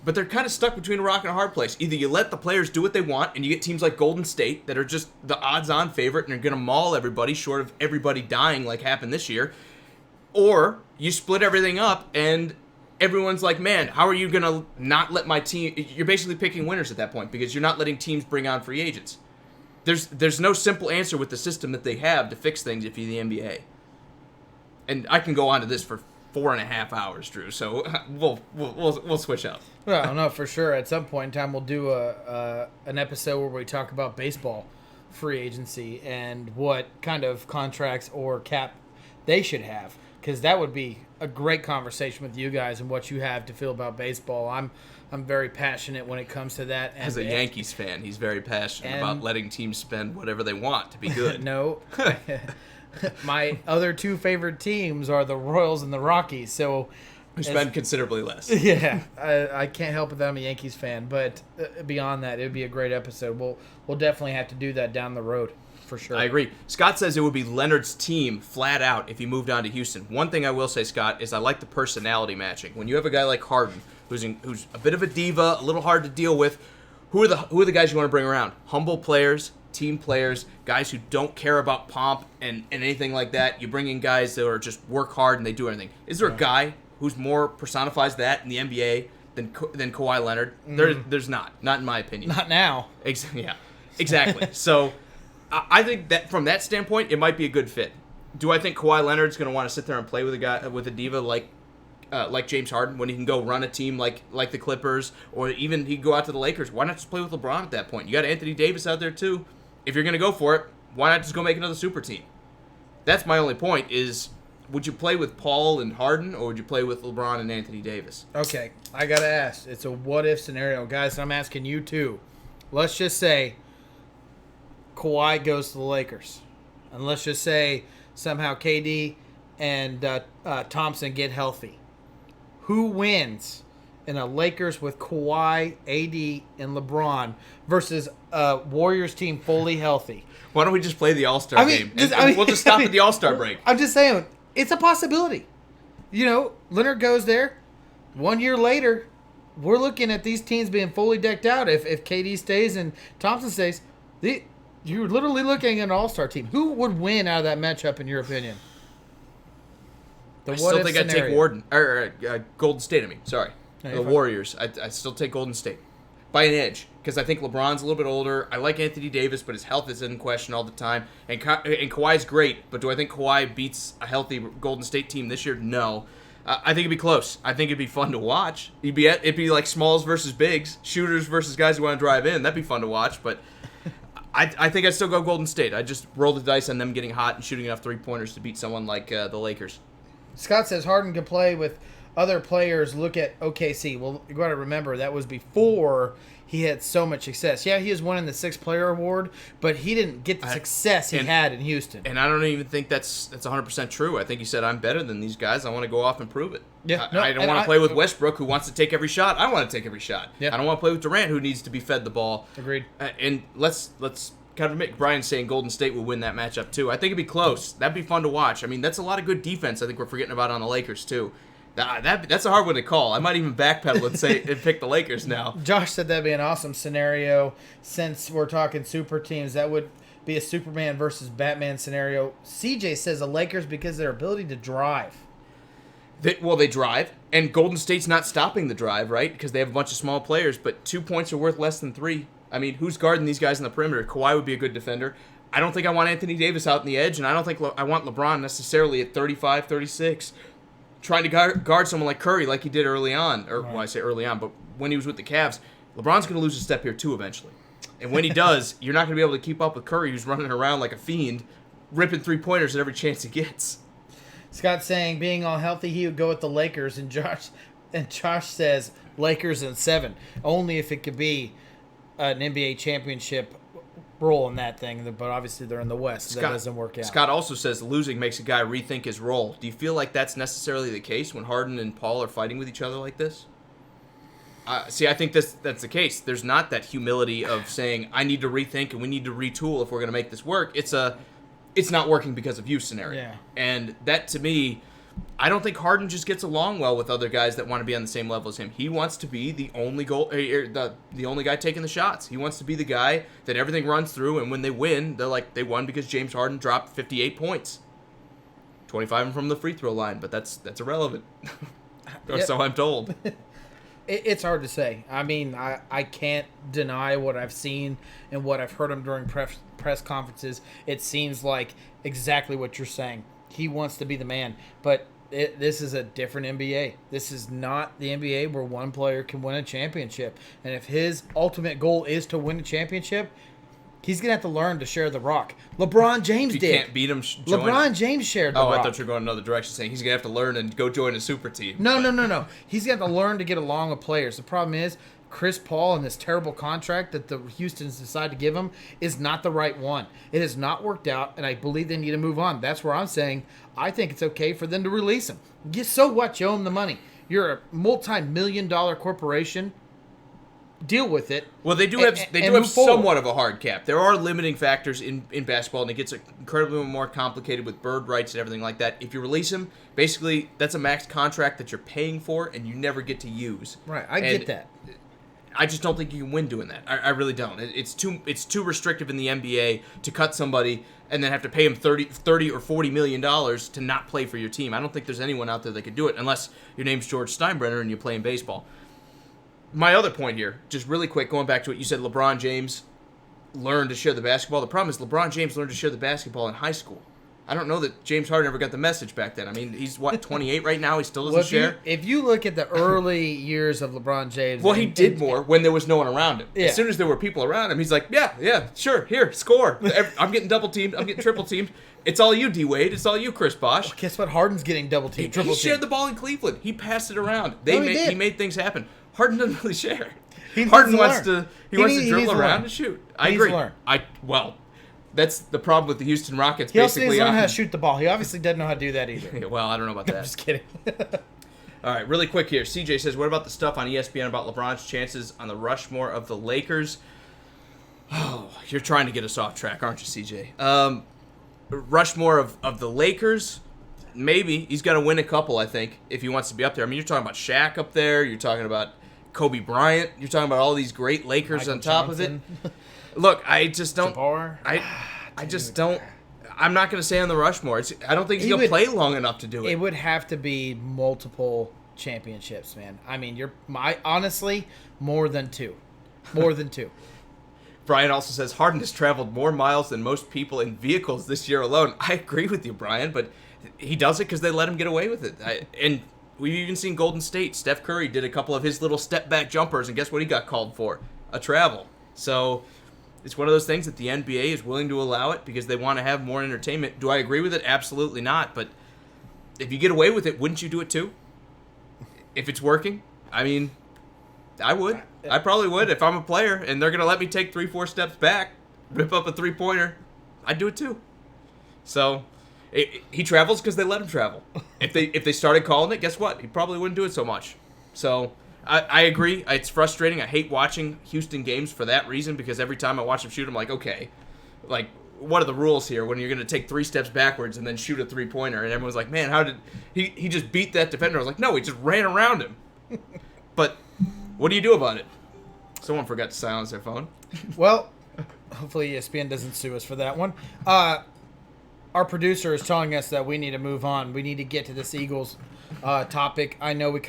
but they're kind of stuck between a rock and a hard place. Either you let the players do what they want, and you get teams like Golden State that are just the odds-on favorite and are going to maul everybody short of everybody dying like happened this year, or you split everything up and everyone's like, man, how are you going to not let my team... You're basically picking winners at that point because you're not letting teams bring on free agents. There's no simple answer with the system that they have to fix things if you're the NBA. And I can go on to this for 4.5 hours, Drew, so we'll switch out. Well, no, for sure. At some point in time, we'll do an episode where we talk about baseball free agency and what kind of contracts or cap they should have, because that would be a great conversation with you guys and what you have to feel about baseball. I'm very passionate when it comes to that. As a Yankees fan, he's very passionate about letting teams spend whatever they want to be good. No. My other two favorite teams are the Royals and the Rockies, so we spend considerably less. Yeah, I can't help it that I'm a Yankees fan, but beyond that, it would be a great episode. We'll definitely have to do that down the road, for sure. I agree. Scott says it would be Leonard's team flat out if he moved on to Houston. One thing I will say, Scott, is I like the personality matching. When you have a guy like Harden, who's a bit of a diva, a little hard to deal with, who are the guys you want to bring around? Humble players, team players, guys who don't care about pomp and anything like that. You bring in guys that are just work hard and they do everything. Is there a guy who's more personifies that in the NBA than Kawhi Leonard? There's not in my opinion. Not now. Yeah, exactly. So I think that from that standpoint, it might be a good fit. Do I think Kawhi Leonard's going to want to sit there and play with a diva like James Harden when he can go run a team like the Clippers, or even he can go out to the Lakers? Why not just play with LeBron at that point? You got Anthony Davis out there too. If you're going to go for it, why not just go make another super team? That's my only point is, would you play with Paul and Harden, or would you play with LeBron and Anthony Davis? Okay, I got to ask. It's a what-if scenario. Guys, I'm asking you too. Let's just say Kawhi goes to the Lakers. And let's just say somehow KD and Thompson get healthy. Who wins in a Lakers with Kawhi, AD, and LeBron versus a Warriors team fully healthy? Why don't we just play the All-Star game? We'll just stop at the All-Star break. I'm just saying, it's a possibility. You know, Leonard goes there. 1 year later, we're looking at these teams being fully decked out. If KD stays and Thompson stays, you're literally looking at an All-Star team. Who would win out of that matchup, in your opinion? I still think I'd take Golden State. The Warriors. I still take Golden State by an edge because I think LeBron's a little bit older. I like Anthony Davis, but his health is in question all the time. And Kawhi's great, but do I think Kawhi beats a healthy Golden State team this year? No. I think it'd be close. I think it'd be fun to watch. It'd be like smalls versus bigs, shooters versus guys who want to drive in. That'd be fun to watch, but I think I'd still go Golden State. I'd just roll the dice on them getting hot and shooting enough three-pointers to beat someone like the Lakers. Scott says Harden can play with other players. Look at OKC. Well, you got to remember that was before he had so much success. Yeah, he was winning the Sixth Player Award, but he didn't get the success he had in Houston. And I don't even think that's 100% true. I think he said, I'm better than these guys. I want to go off and prove it. Yeah, I don't want to play with Westbrook, who wants to take every shot. I want to take every shot. Yeah. I don't want to play with Durant, who needs to be fed the ball. Agreed. And let's kind of make Brian saying Golden State will win that matchup too. I think it'd be close. That'd be fun to watch. I mean, that's a lot of good defense I think we're forgetting about on the Lakers too. That's a hard one to call. I might even backpedal and say and pick the Lakers now. Josh said that'd be an awesome scenario. Since we're talking super teams, that would be a Superman versus Batman scenario. CJ says the Lakers because of their ability to drive. They drive, and Golden State's not stopping the drive, right? Because they have a bunch of small players, but 2 points are worth less than 3. I mean, who's guarding these guys in the perimeter? Kawhi would be a good defender. I don't think I want Anthony Davis out in the edge, and I don't think I want LeBron necessarily at 35, 36, trying to guard someone like Curry like he did early on. Or, well, I say early on, but when he was with the Cavs, LeBron's going to lose a step here too eventually. And when he does, you're not going to be able to keep up with Curry, who's running around like a fiend, ripping three-pointers at every chance he gets. Scott saying being all healthy, he would go with the Lakers, and Josh says Lakers in 7, only if it could be an NBA championship role in that thing. But obviously they're in the West, so that doesn't work out. Scott also says losing makes a guy rethink his role. Do you feel like that's necessarily the case when Harden and Paul are fighting with each other like this? See, I think that's the case. There's not that humility of saying I need to rethink and we need to retool if we're going to make this work. It's not working because of you scenario. Yeah. And that, to me, I don't think Harden just gets along well with other guys that want to be on the same level as him. He wants to be the only the only guy taking the shots. He wants to be the guy that everything runs through, and when they win, they're like, they won because James Harden dropped 58 points. 25 from the free throw line, but that's irrelevant. Or so I'm told. It's hard to say. I mean, I can't deny what I've seen and what I've heard him during press conferences. It seems like exactly what you're saying. He wants to be the man, but this is a different NBA. This is not the NBA where one player can win a championship. And if his ultimate goal is to win a championship, he's going to have to learn to share the rock. LeBron James did. You can't beat him. LeBron James shared the rock. I thought you were going another direction, saying he's going to have to learn and go join a super team. No. He's going to have to learn to get along with players. The problem is Chris Paul and this terrible contract that the Houstons decided to give him is not the right one. It has not worked out, and I believe they need to move on. That's where I'm saying I think it's okay for them to release him. So what? You owe him the money. You're a multi-million-dollar corporation. Deal with it. Well, they do have somewhat of a hard cap. There are limiting factors in basketball, and it gets incredibly more complicated with bird rights and everything like that. If you release him, basically that's a max contract that you're paying for and you never get to use. Right, I get that. I just don't think you can win doing that. I really don't. It's too restrictive in the NBA to cut somebody and then have to pay him $30 or $40 million to not play for your team. I don't think there's anyone out there that could do it unless your name's George Steinbrenner and you're playing baseball. My other point here, just really quick, going back to what you said, LeBron James learned to share the basketball. The problem is LeBron James learned to share the basketball in high school. I don't know that James Harden ever got the message back then. I mean, he's, 28 right now? He still doesn't share? If you look at the early years of LeBron James... Well, he did more when there was no one around him. Yeah. As soon as there were people around him, he's like, yeah, sure, here, score. I'm getting double-teamed. I'm getting triple-teamed. It's all you, D-Wade. It's all you, Chris Bosh. Well, guess what? Harden's getting double-teamed, triple-teamed. He shared the ball in Cleveland. He passed it around. He He made things happen. Harden doesn't really share. Harden wants to dribble around and shoot. I agree. Well, that's the problem with the Houston Rockets. He also needs to learn how to shoot the ball. He obviously doesn't know how to do that either. Well, I don't know about that. I'm just kidding. All right, really quick here. CJ says, what about the stuff on ESPN about LeBron's chances on the Rushmore of the Lakers? Oh, you're trying to get us off track, aren't you, CJ? Rushmore of the Lakers, maybe. He's got to win a couple, I think, if he wants to be up there. I mean, you're talking about Shaq up there. You're talking about Kobe Bryant. You're talking about all these great Lakers Michael on top Johnson. of it. Look, I just don't. Jabbar. I just don't. I'm not going to say on the Rushmore. I don't think he's going to play long enough to do it. It would have to be multiple championships, man. I mean, honestly, more than two. More than two. Brian also says Harden has traveled more miles than most people in vehicles this year alone. I agree with you, Brian, but he does it because they let him get away with it. And we've even seen Golden State. Steph Curry did a couple of his little step-back jumpers, and guess what he got called for? A travel. So it's one of those things that the NBA is willing to allow it because they want to have more entertainment. Do I agree with it? Absolutely not. But if you get away with it, wouldn't you do it too? If it's working? I mean, I would. I probably would. If I'm a player and they're going to let me take 3-4 steps back, rip up a three-pointer, I'd do it too. So he travels because they let him travel. If they started calling it, guess what? He probably wouldn't do it so much. So I agree. It's frustrating. I hate watching Houston games for that reason because every time I watch them shoot, I'm like, okay, like what are the rules here when you're going to take 3 steps backwards and then shoot a 3-pointer? And everyone's like, man, how did he just beat that defender? I was like, no, he just ran around him. But what do you do about it? Someone forgot to silence their phone. Well, hopefully ESPN doesn't sue us for that one. Our producer is telling us that we need to move on. We need to get to this Eagles topic. I know we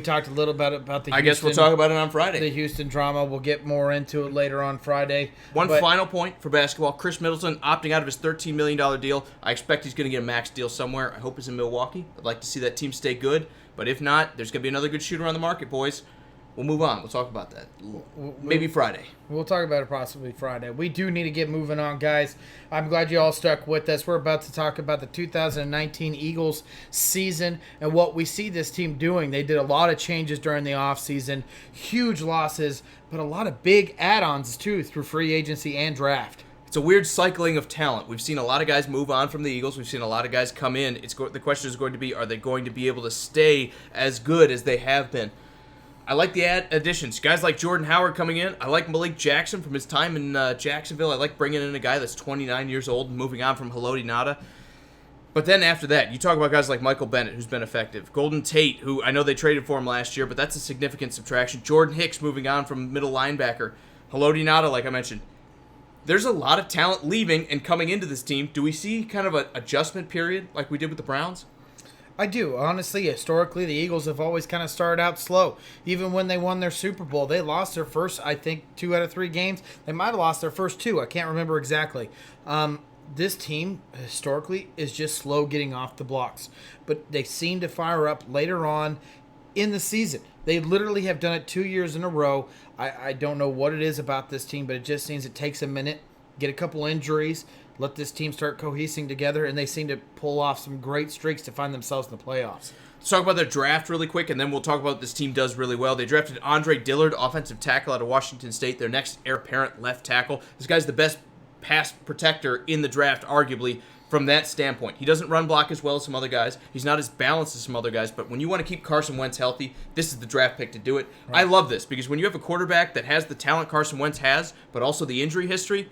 talked a little bit about the Houston. I guess we'll talk about it on Friday. The Houston drama. We'll get more into it later on Friday. One final point for basketball. Kris Middleton opting out of his $13 million deal. I expect he's going to get a max deal somewhere. I hope it's in Milwaukee. I'd like to see that team stay good. But if not, there's going to be another good shooter on the market, boys. We'll move on. We'll talk about that. Maybe Friday. We'll talk about it possibly Friday. We do need to get moving on, guys. I'm glad you all stuck with us. We're about to talk about the 2019 Eagles season and what we see this team doing. They did a lot of changes during the offseason, huge losses, but a lot of big add-ons too through free agency and draft. It's a weird cycling of talent. We've seen a lot of guys move on from the Eagles. We've seen a lot of guys come in. The question is going to be, are they going to be able to stay as good as they have been? I like the additions. Guys like Jordan Howard coming in. I like Malik Jackson from his time in Jacksonville. I like bringing in a guy that's 29 years old and moving on from Haloti Ngata. But then after that, you talk about guys like Michael Bennett, who's been effective. Golden Tate, who I know they traded for him last year, but that's a significant subtraction. Jordan Hicks moving on from middle linebacker. Haloti Ngata, like I mentioned. There's a lot of talent leaving and coming into this team. Do we see kind of an adjustment period like we did with the Browns? I do. Honestly, historically, the Eagles have always kind of started out slow. Even when they won their Super Bowl, they lost their first, I think, 2 out of 3 games. They might have lost their first 2. I can't remember exactly. This team, historically, is just slow getting off the blocks. But they seem to fire up later on in the season. They literally have done it 2 years in a row. I don't know what it is about this team, but it just seems it takes a minute, get a couple injuries, let this team start cohesing together, and they seem to pull off some great streaks to find themselves in the playoffs. Let's talk about their draft really quick, and then we'll talk about what this team does really well. They drafted Andre Dillard, offensive tackle out of Washington State, their next heir apparent left tackle. This guy's the best pass protector in the draft, arguably, from that standpoint. He doesn't run block as well as some other guys. He's not as balanced as some other guys, but when you want to keep Carson Wentz healthy, this is the draft pick to do it. Right. I love this, because when you have a quarterback that has the talent Carson Wentz has, but also the injury history,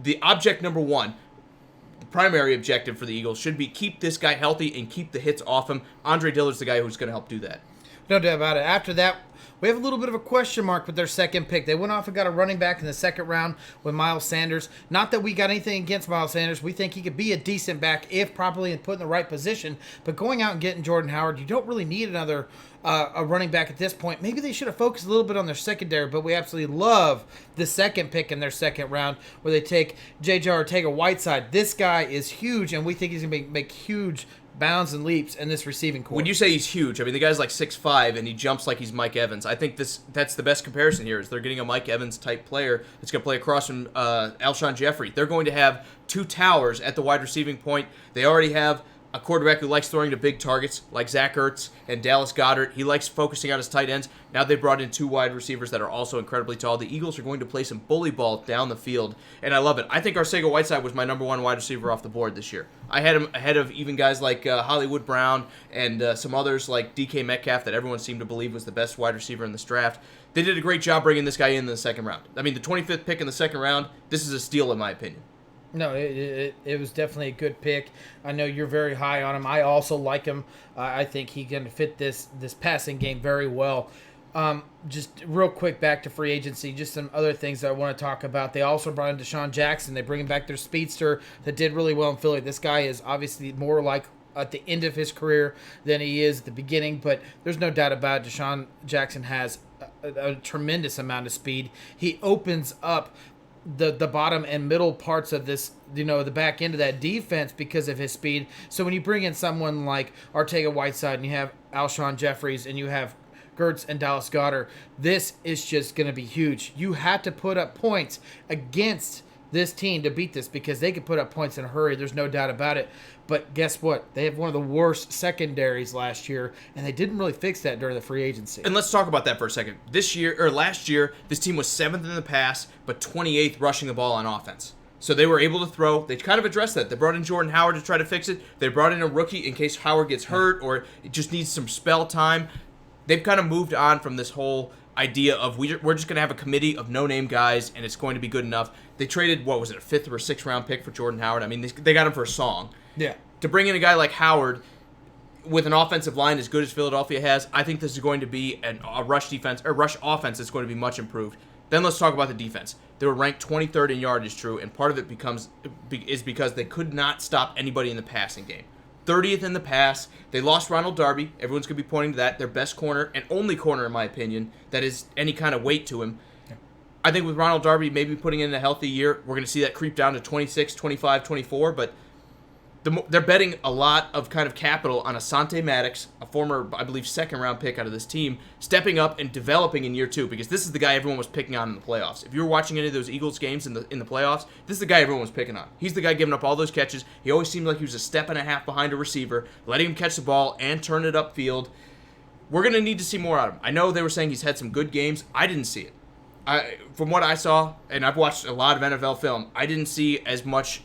the object number one, the primary objective for the Eagles should be keep this guy healthy and keep the hits off him. Andre Dillard's the guy who's going to help do that. No doubt about it. After that, we have a little bit of a question mark with their second pick. They went off and got a running back in the second round with Miles Sanders. Not that we got anything against Miles Sanders. We think he could be a decent back if properly and put in the right position. But going out and getting Jordan Howard, you don't really need another a running back at this point. Maybe they should have focused a little bit on their secondary, but we absolutely love the second pick in their second round where they take J.J. Arcega-Whiteside. This guy is huge, and we think he's going to make huge bounds and leaps in this receiving corps. When you say he's huge, I mean, the guy's like 6'5", and he jumps like he's Mike Evans. I think that's the best comparison here, is they're getting a Mike Evans-type player that's going to play across from Alshon Jeffrey. They're going to have 2 towers at the wide receiving point. They already have a quarterback who likes throwing to big targets like Zach Ertz and Dallas Goedert. He likes focusing on his tight ends. Now they brought in 2 wide receivers that are also incredibly tall. The Eagles are going to play some bully ball down the field, and I love it. I think Arcega-Whiteside was my number 1 wide receiver off the board this year. I had him ahead of even guys like Hollywood Brown and some others like DK Metcalf that everyone seemed to believe was the best wide receiver in this draft. They did a great job bringing this guy in the second round. I mean, the 25th pick in the second round, this is a steal in my opinion. No, it was definitely a good pick. I know you're very high on him. I also like him. I think he can fit this passing game very well. Just real quick, back to free agency, just some other things that I want to talk about. They also brought in Deshaun Jackson. They bring back their speedster that did really well in Philly. This guy is obviously more like at the end of his career than he is at the beginning, but there's no doubt about it. Deshaun Jackson has a tremendous amount of speed. He opens up the bottom and middle parts of this, the back end of that defense because of his speed. So when you bring in someone like Arcega-Whiteside and you have Alshon Jeffries and you have Gertz and Dallas Goedert, this is just going to be huge. You have to put up points against this team to beat this because they could put up points in a hurry. There's no doubt about it. But guess what? They have one of the worst secondaries last year, and they didn't really fix that during the free agency. And let's talk about that for a second. Last year, this team was 7th in the pass, but 28th rushing the ball on offense. So they were able to throw. They kind of addressed that. They brought in Jordan Howard to try to fix it. They brought in a rookie in case Howard gets hurt or it just needs some spell time. They've kind of moved on from this whole idea of we're just going to have a committee of no-name guys and it's going to be good enough. They traded, what was it, a 5th or 6th round pick for Jordan Howard. I mean, they got him for a song. Yeah. To bring in a guy like Howard with an offensive line as good as Philadelphia has, I think this is going to be a rush defense or rush offense that's going to be much improved. Then let's talk about the defense. They were ranked 23rd in yardage, true, and part of it is because they could not stop anybody in the passing game. 30th in the pass. They lost Ronald Darby. Everyone's going to be pointing to that. Their best corner and only corner, in my opinion, that is any kind of weight to him. Yeah. I think with Ronald Darby maybe putting in a healthy year, we're going to see that creep down to 26, 25, 24, but they're betting a lot of kind of capital on Asante Maddox, a former, I believe, 2nd-round pick out of this team, stepping up and developing in year 2, because this is the guy everyone was picking on in the playoffs. If you were watching any of those Eagles games in the playoffs, this is the guy everyone was picking on. He's the guy giving up all those catches. He always seemed like he was a step and a half behind a receiver, letting him catch the ball and turn it upfield. We're going to need to see more out of him. I know they were saying he's had some good games. I didn't see it. From what I saw, and I've watched a lot of NFL film, I didn't see as much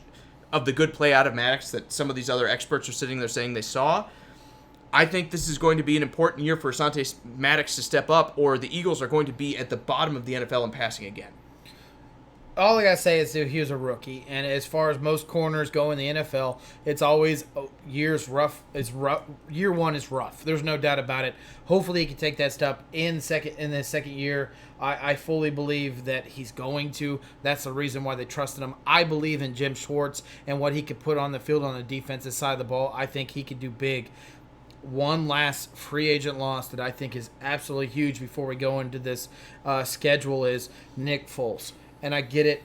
of the good play out of Maddox that some of these other experts are sitting there saying they saw. I think this is going to be an important year for Asante Maddox to step up, or the Eagles are going to be at the bottom of the NFL in passing again. All I gotta say is that he was a rookie, and as far as most corners go in the NFL, it's always year one is rough. There's no doubt about it. Hopefully, he can take that step in the second year. I fully believe that he's going to. That's the reason why they trusted him. I believe in Jim Schwartz and what he could put on the field on the defensive side of the ball. I think he could do big. One last free agent loss that I think is absolutely huge before we go into this schedule is Nick Foles. And I get it.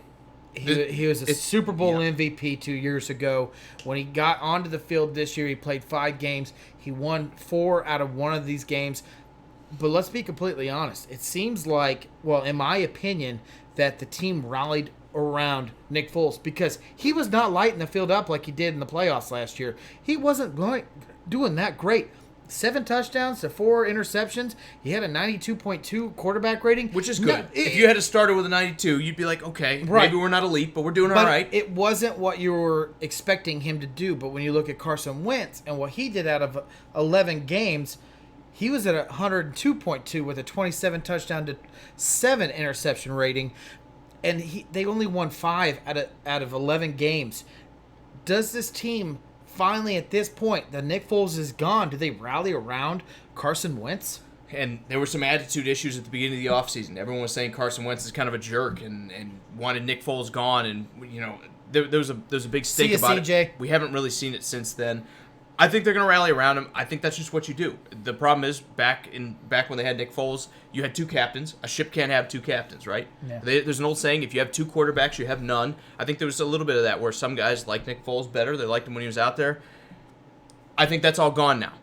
He was a Super Bowl MVP 2 years ago. When he got onto the field this year, he played 5 games. He won 4 out of one of these games. But let's be completely honest. It seems like, well, in my opinion, that the team rallied around Nick Foles because he was not lighting the field up like he did in the playoffs last year. He wasn't doing that great. 7 touchdowns to 4 interceptions. He had a 92.2 quarterback rating. Which is good. If you had a starter with a 92, you'd be like, okay, maybe we're not elite, but we're doing all right. It wasn't what you were expecting him to do. But when you look at Carson Wentz and what he did out of 11 games, he was at 102.2 with a 27 touchdown to 7 interception rating. And they only won 5 out of 11 games. Does this team finally, at this point, that Nick Foles is gone, do they rally around Carson Wentz? And there were some attitude issues at the beginning of the offseason. Everyone was saying Carson Wentz is kind of a jerk and wanted Nick Foles gone. And, there was a big stink about CJ. it. We haven't really seen it since then. I think they're going to rally around him. I think that's just what you do. The problem is, back when they had Nick Foles, you had 2 captains. A ship can't have 2 captains, right? Yeah. There's an old saying, if you have 2 quarterbacks, you have none. I think there was a little bit of that where some guys liked Nick Foles better. They liked him when he was out there. I think that's all gone now.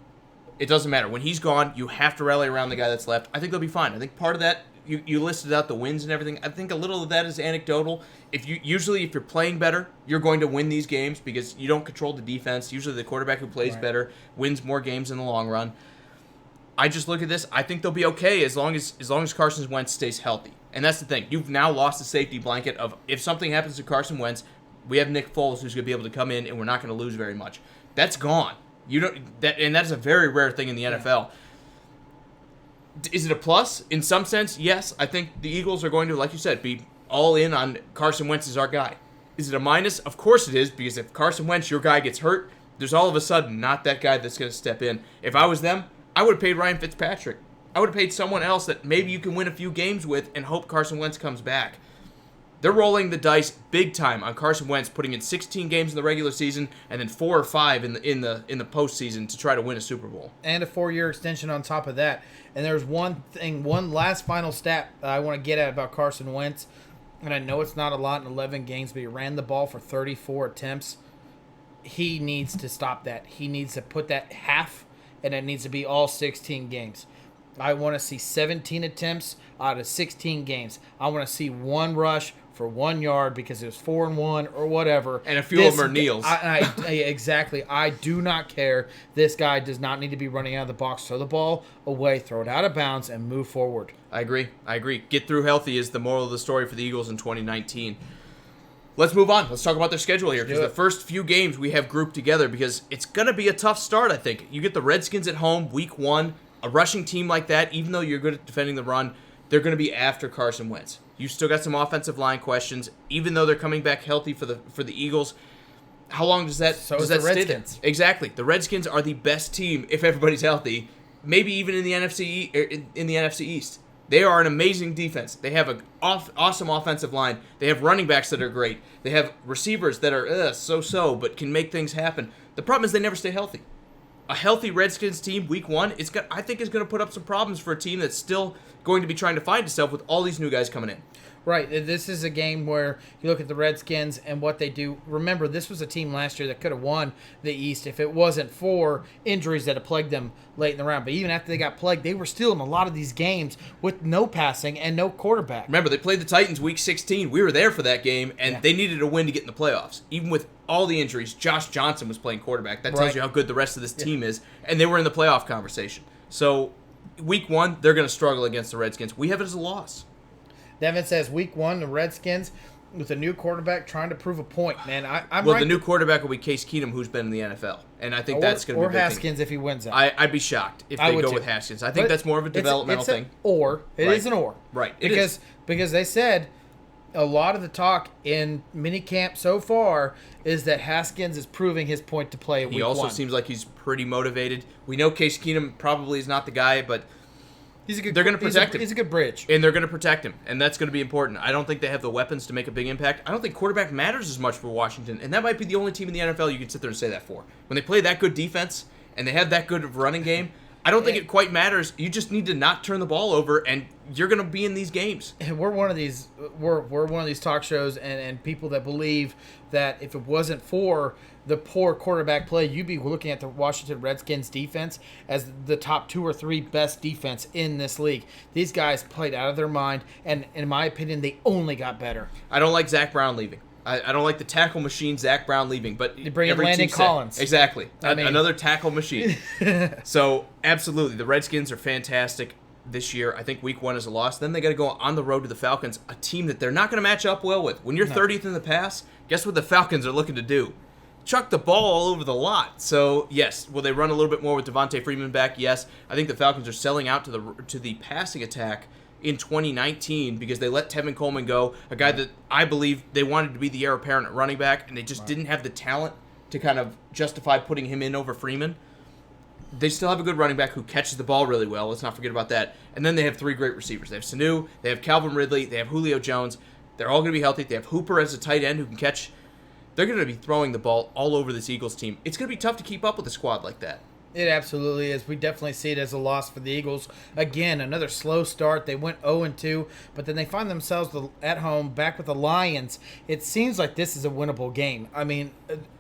It doesn't matter. When he's gone, you have to rally around the guy that's left. I think they'll be fine. I think part of that, you listed out the wins and everything. I think a little of that is anecdotal. If you're playing better, you're going to win these games because you don't control the defense. Usually the quarterback who plays better wins more games in the long run. I just look at this. I think they'll be okay as long as Carson Wentz stays healthy. And that's the thing. You've now lost the safety blanket of if something happens to Carson Wentz, we have Nick Foles who's going to be able to come in and we're not going to lose very much. That's gone. And that is a very rare thing in the NFL. Is it a plus? In some sense, yes. I think the Eagles are going to, like you said, be all in on Carson Wentz as our guy. Is it a minus? Of course it is, because if Carson Wentz, your guy, gets hurt, there's all of a sudden not that guy that's going to step in. If I was them, I would have paid Ryan Fitzpatrick. I would have paid someone else that maybe you can win a few games with and hope Carson Wentz comes back. They're rolling the dice big time on Carson Wentz, putting in 16 games in the regular season and then 4 or 5 in the postseason to try to win a Super Bowl. And a 4-year extension on top of that. And there's one last final stat that I want to get at about Carson Wentz. And I know it's not a lot in 11 games, but he ran the ball for 34 attempts. He needs to stop that. He needs to put that half, and it needs to be all 16 games. I want to see 17 attempts out of 16 games. I want to see 1 rush for 1 yard because it was 4-1 or whatever. And a few of them are kneels. Exactly. I do not care. This guy does not need to be running out of the box. Throw the ball away, throw it out of bounds, and move forward. I agree. Get through healthy is the moral of the story for the Eagles in 2019. Let's move on. Let's talk about their schedule here, because the first few games we have grouped together because it's going to be a tough start, I think. You get the Redskins at home, week 1. A rushing team like that, even though you're good at defending the run, they're going to be after Carson Wentz. You still got some offensive line questions, even though they're coming back healthy for the Eagles. How long does that? So does is that the Redskins. Exactly. The Redskins are the best team if everybody's healthy. Maybe even in the NFC East. They are an amazing defense. They have an awesome offensive line. They have running backs that are great. They have receivers that are so-so, but can make things happen. The problem is they never stay healthy. A healthy Redskins team, week one, I think is going to put up some problems for a team that's still going to be trying to find itself with all these new guys coming in. Right. This is a game where you look at the Redskins and what they do. Remember, this was a team last year that could have won the East if it wasn't for injuries that have plagued them late in the round. But even after they got plagued, they were still in a lot of these games with no passing and no quarterback. Remember, they played the Titans week 16. We were there for that game, and they needed a win to get in the playoffs. Even with all the injuries, Josh Johnson was playing quarterback. That tells you how good the rest of this team is. And they were in the playoff conversation. So, week one, they're going to struggle against the Redskins. We have it as a loss. Devin says, week one, the Redskins with a new quarterback trying to prove a point. Man, I'm well, right. The new quarterback will be Case Keenum, who's been in the NFL. And I think that's going to be a big Haskins thing. if he wins it. I'd be shocked if they go with Haskins. I think that's more of a developmental thing. It is an or. Right. Because they said a lot of the talk in minicamp so far is that Haskins is proving his point to play at week He also one. seems like he's pretty motivated. We know Case Keenum probably is not the guy, but they're going to protect him. He's a good bridge. And they're going to protect him, and that's going to be important. I don't think they have the weapons to make a big impact. I don't think quarterback matters as much for Washington, and that might be the only team in the NFL you can sit there and say that for. When they play that good defense and they have that good of running game, I don't think it quite matters. You just need to not turn the ball over, and you're going to be in these games. And we're one of these talk shows and people that believe that if it wasn't for the poor quarterback play, you'd be looking at the Washington Redskins defense as the top 2 or 3 best defense in this league. These guys played out of their mind, and in my opinion, they only got better. I don't like Zach Brown leaving. I don't like the tackle machine, Zach Brown leaving, but you bring in Landon Collins. Exactly. Another tackle machine. So, absolutely, the Redskins are fantastic this year. I think week one is a loss. Then they got to go on the road to the Falcons, a team that they're not going to match up well with. When you're 30th in the pass, guess what the Falcons are looking to do? Chuck the ball all over the lot. So, yes, will they run a little bit more with Devontae Freeman back? Yes. I think the Falcons are selling out to the passing attack in 2019 because they let Tevin Coleman go, a guy that I believe they wanted to be the heir apparent at running back, and they just didn't have the talent to kind of justify putting him in over Freeman. They still have a good running back who catches the ball really well. Let's not forget about that. And then they have 3 great receivers. They have Sanu, they have Calvin Ridley, they have Julio Jones. They're all going to be healthy. They have Hooper as a tight end who can catch. They're going to be throwing the ball all over this Eagles team. It's going to be tough to keep up with a squad like that. It absolutely is. We definitely see it as a loss for the Eagles. Again, another slow start. They went 0-2, but then they find themselves at home back with the Lions. It seems like this is a winnable game. I mean,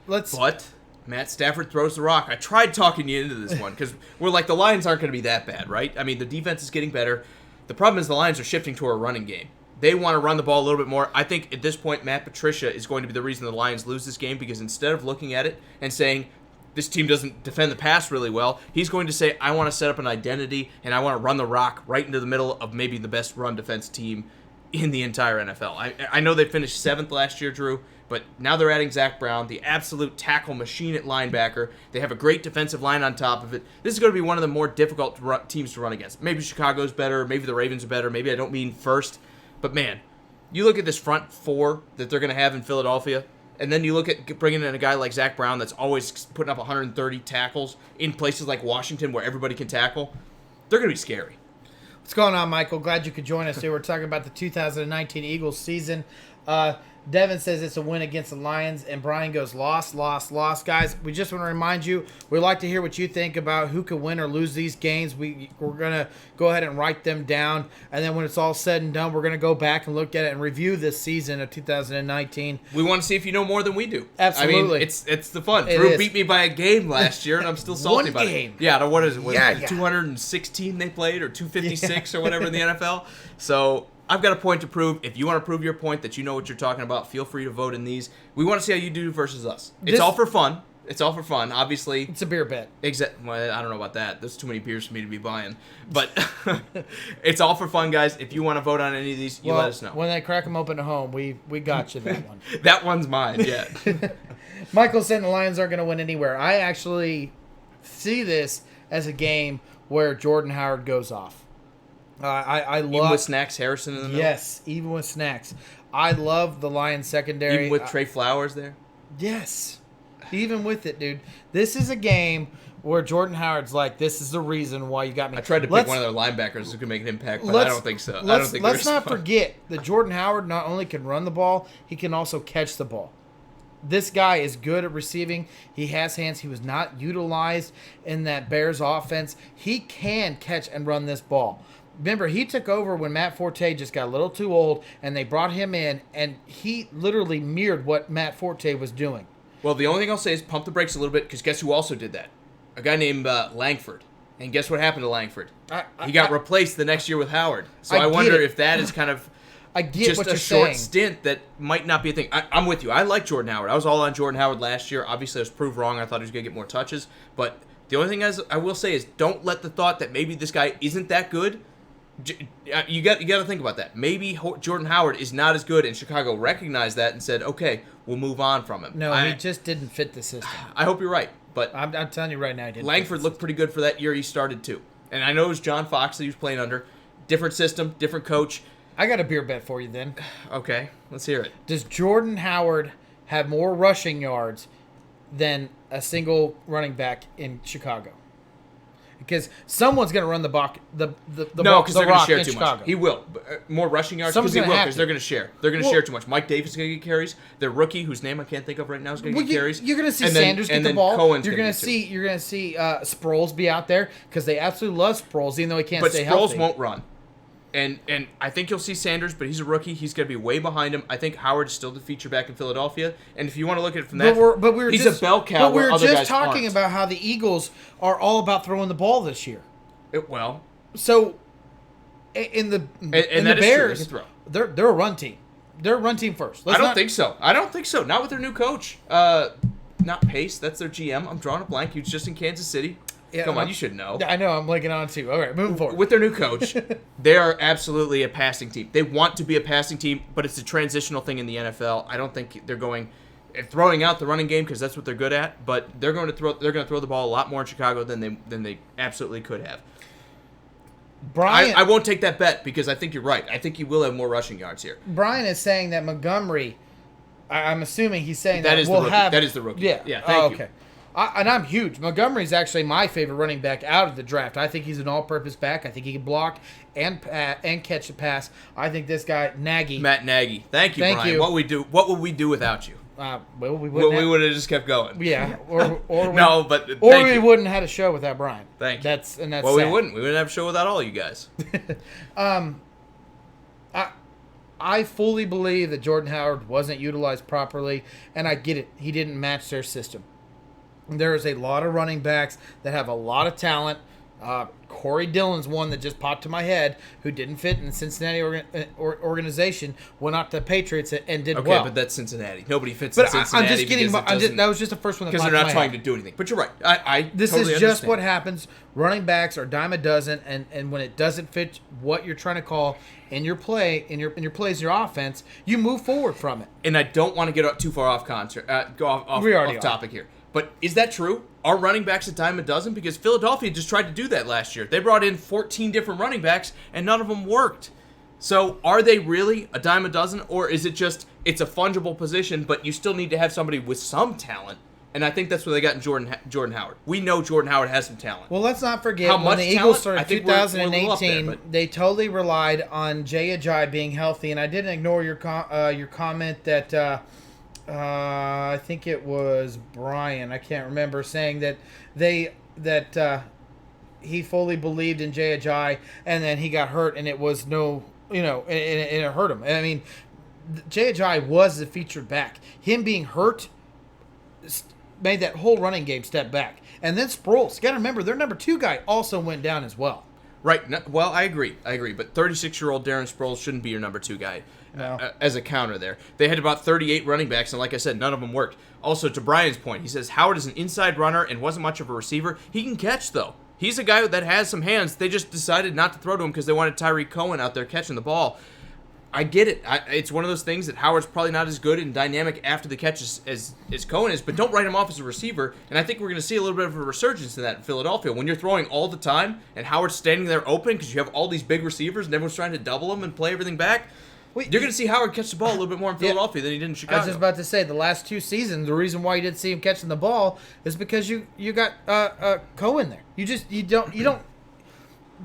But Matt Stafford throws the rock. I tried talking you into this one because we're like, the Lions aren't going to be that bad, right? I mean, the defense is getting better. The problem is the Lions are shifting to a running game. They want to run the ball a little bit more. I think at this point, Matt Patricia is going to be the reason the Lions lose this game because instead of looking at it and saying, this team doesn't defend the pass really well, he's going to say, I want to set up an identity and I want to run the rock right into the middle of maybe the best run defense team in the entire NFL. I know they finished 7th last year, Drew, but now they're adding Zach Brown, the absolute tackle machine at linebacker. They have a great defensive line on top of it. This is going to be one of the more difficult teams to run against. Maybe Chicago's better, maybe the Ravens are better, maybe I don't mean first. But, man, you look at this front 4 that they're going to have in Philadelphia, and then you look at bringing in a guy like Zach Brown that's always putting up 130 tackles in places like Washington where everybody can tackle. They're going to be scary. What's going on, Michael? Glad you could join us today. We're talking about the 2019 Eagles season. Devin says it's a win against the Lions, and Brian goes, loss. Guys, we just want to remind you, we'd like to hear what you think about who could win or lose these games. We're going to go ahead and write them down, and then when it's all said and done, we're going to go back and look at it and review this season of 2019. We want to see if you know more than we do. Absolutely. I mean, it's the fun. Drew beat me by a game last year, and I'm still salty about it. Yeah, what is it? 216 they played, or 256 or whatever in the NFL? So I've got a point to prove. If you want to prove your point that you know what you're talking about, feel free to vote in these. We want to see how you do versus us. It's all for fun. Obviously. It's a beer bet. Well, I don't know about that. There's too many beers for me to be buying. But it's all for fun, guys. If you want to vote on any of these, let us know. When they crack them open at home, we got you that one. That one's mine, yeah. Michael said the Lions aren't going to win anywhere. I actually see this as a game where Jordan Howard goes off. I love Even with Snacks Harrison in the middle? Yes, even with Snacks. I love the Lions secondary. Even with Trey Flowers there? Yes. Even with it, dude. This is a game where Jordan Howard's like, this is the reason why you got me. I tried to pick one of their linebackers who could make an impact, but I don't think so. Let's not forget that Jordan Howard not only can run the ball, he can also catch the ball. This guy is good at receiving. He has hands. He was not utilized in that Bears offense. He can catch and run this ball. Remember, he took over when Matt Forte just got a little too old, and they brought him in, and he literally mirrored what Matt Forte was doing. Well, the only thing I'll say is pump the brakes a little bit, because guess who also did that? A guy named Langford. And guess what happened to Langford? He got replaced the next year with Howard. So I wonder if that is kind of just a short stint that might not be a thing. I'm with you. I like Jordan Howard. I was all on Jordan Howard last year. Obviously, I was proved wrong. I thought he was going to get more touches. But the only thing I will say is don't let the thought that maybe this guy isn't that good. You got to think about that. Maybe Jordan Howard is not as good, and Chicago recognized that and said, okay, we'll move on from him. No, he just didn't fit the system. I hope you're right. But I'm telling you right now, he didn't. Langford looked pretty good for that year he started, too. And I know it was John Fox that he was playing under. Different system, different coach. I got a beer bet for you then. Okay, let's hear it. Does Jordan Howard have more rushing yards than a single running back in Chicago? Because someone's going to run the rock no, because they're going to share too Chicago. much. He will. More rushing yards because he will, because they're going to share. They're going to share too much. Mike Davis is going to get carries. Their rookie, whose name I can't think of right now, is going to get carries. You're going to see Sanders get the ball. You're going to see Sproles be out there because they absolutely love Sproles, even though he can't stay healthy. But Sproles won't run. And I think you'll see Sanders, but he's a rookie. He's going to be way behind him. I think Howard is still the feature back in Philadelphia. And if you want to look at it from that, he's a bell cow. But we were just talking about how the Eagles are all about throwing the ball this year. So in the Bears, they're a run team. They're a run team first. I don't think so. Not with their new coach. Not Pace. That's their GM. I'm drawing a blank. He was just in Kansas City. Yeah, Come on, you should know. I know, I'm blanking on it too. All right, moving forward. With their new coach, they are absolutely a passing team. They want to be a passing team, but it's a transitional thing in the NFL. I don't think they're throwing out the running game because that's what they're good at, but they're going to throw the ball a lot more in Chicago than they absolutely could have. Brian, I won't take that bet because I think you're right. I think he will have more rushing yards here. Brian is saying that Montgomery, I'm assuming he's saying that is will the rookie. have... That is the rookie. Yeah, thank you. Okay. And I'm huge. Montgomery's actually my favorite running back out of the draft. I think he's an all-purpose back. I think he can block and catch a pass. I think this guy, Matt Nagy. Thank you, Brian. What would we do without you? We would have just kept going. Yeah, we wouldn't have had a show without Brian. Thank you. That's sad. We wouldn't. We wouldn't have a show without all you guys. I fully believe that Jordan Howard wasn't utilized properly, and I get it. He didn't match their system. There is a lot of running backs that have a lot of talent. Corey Dillon's one that just popped to my head, who didn't fit in the Cincinnati organization, went out to the Patriots and did well. Okay, but that's Cincinnati. Nobody fits in Cincinnati. I'm just kidding. That was just the first one that because they're not trying to do anything. But you're right. This totally is just what happens. Running backs are dime a dozen, and when it doesn't fit what you're trying to call in your play, in your plays, your offense, you move forward from it. And I don't want to get too far off topic here. But is that true? Are running backs a dime a dozen? Because Philadelphia just tried to do that last year. They brought in 14 different running backs, and none of them worked. So are they really a dime a dozen? Or is it just it's a fungible position, but you still need to have somebody with some talent? And I think that's what they got in Jordan Howard. We know Jordan Howard has some talent. Well, let's not forget when the Eagles started 2018, they totally relied on Jay Ajayi being healthy. And I didn't ignore your comment that I think it was Brian, I can't remember, saying that he fully believed in Jay Ajayi, and then he got hurt, and it was and it hurt him. I mean, Jay Ajayi was the featured back. Him being hurt made that whole running game step back. And then Sproles, you got to remember, their number 2 guy also went down as well. Right. No, well, I agree. But 36-year-old Darren Sproles shouldn't be your number 2 guy as a counter there. They had about 38 running backs, and like I said, none of them worked. Also, to Brian's point, he says Howard is an inside runner and wasn't much of a receiver. He can catch, though. He's a guy that has some hands. They just decided not to throw to him because they wanted Tyreek Cohen out there catching the ball. I get it. It's one of those things that Howard's probably not as good and dynamic after the catch as Cohen is, but don't write him off as a receiver. And I think we're going to see a little bit of a resurgence in that in Philadelphia. When you're throwing all the time and Howard's standing there open because you have all these big receivers and everyone's trying to double him and play everything back, you're going to see Howard catch the ball a little bit more in Philadelphia than he did in Chicago. I was just about to say, the last 2 seasons, the reason why you didn't see him catching the ball is because you got Cohen there. You don't.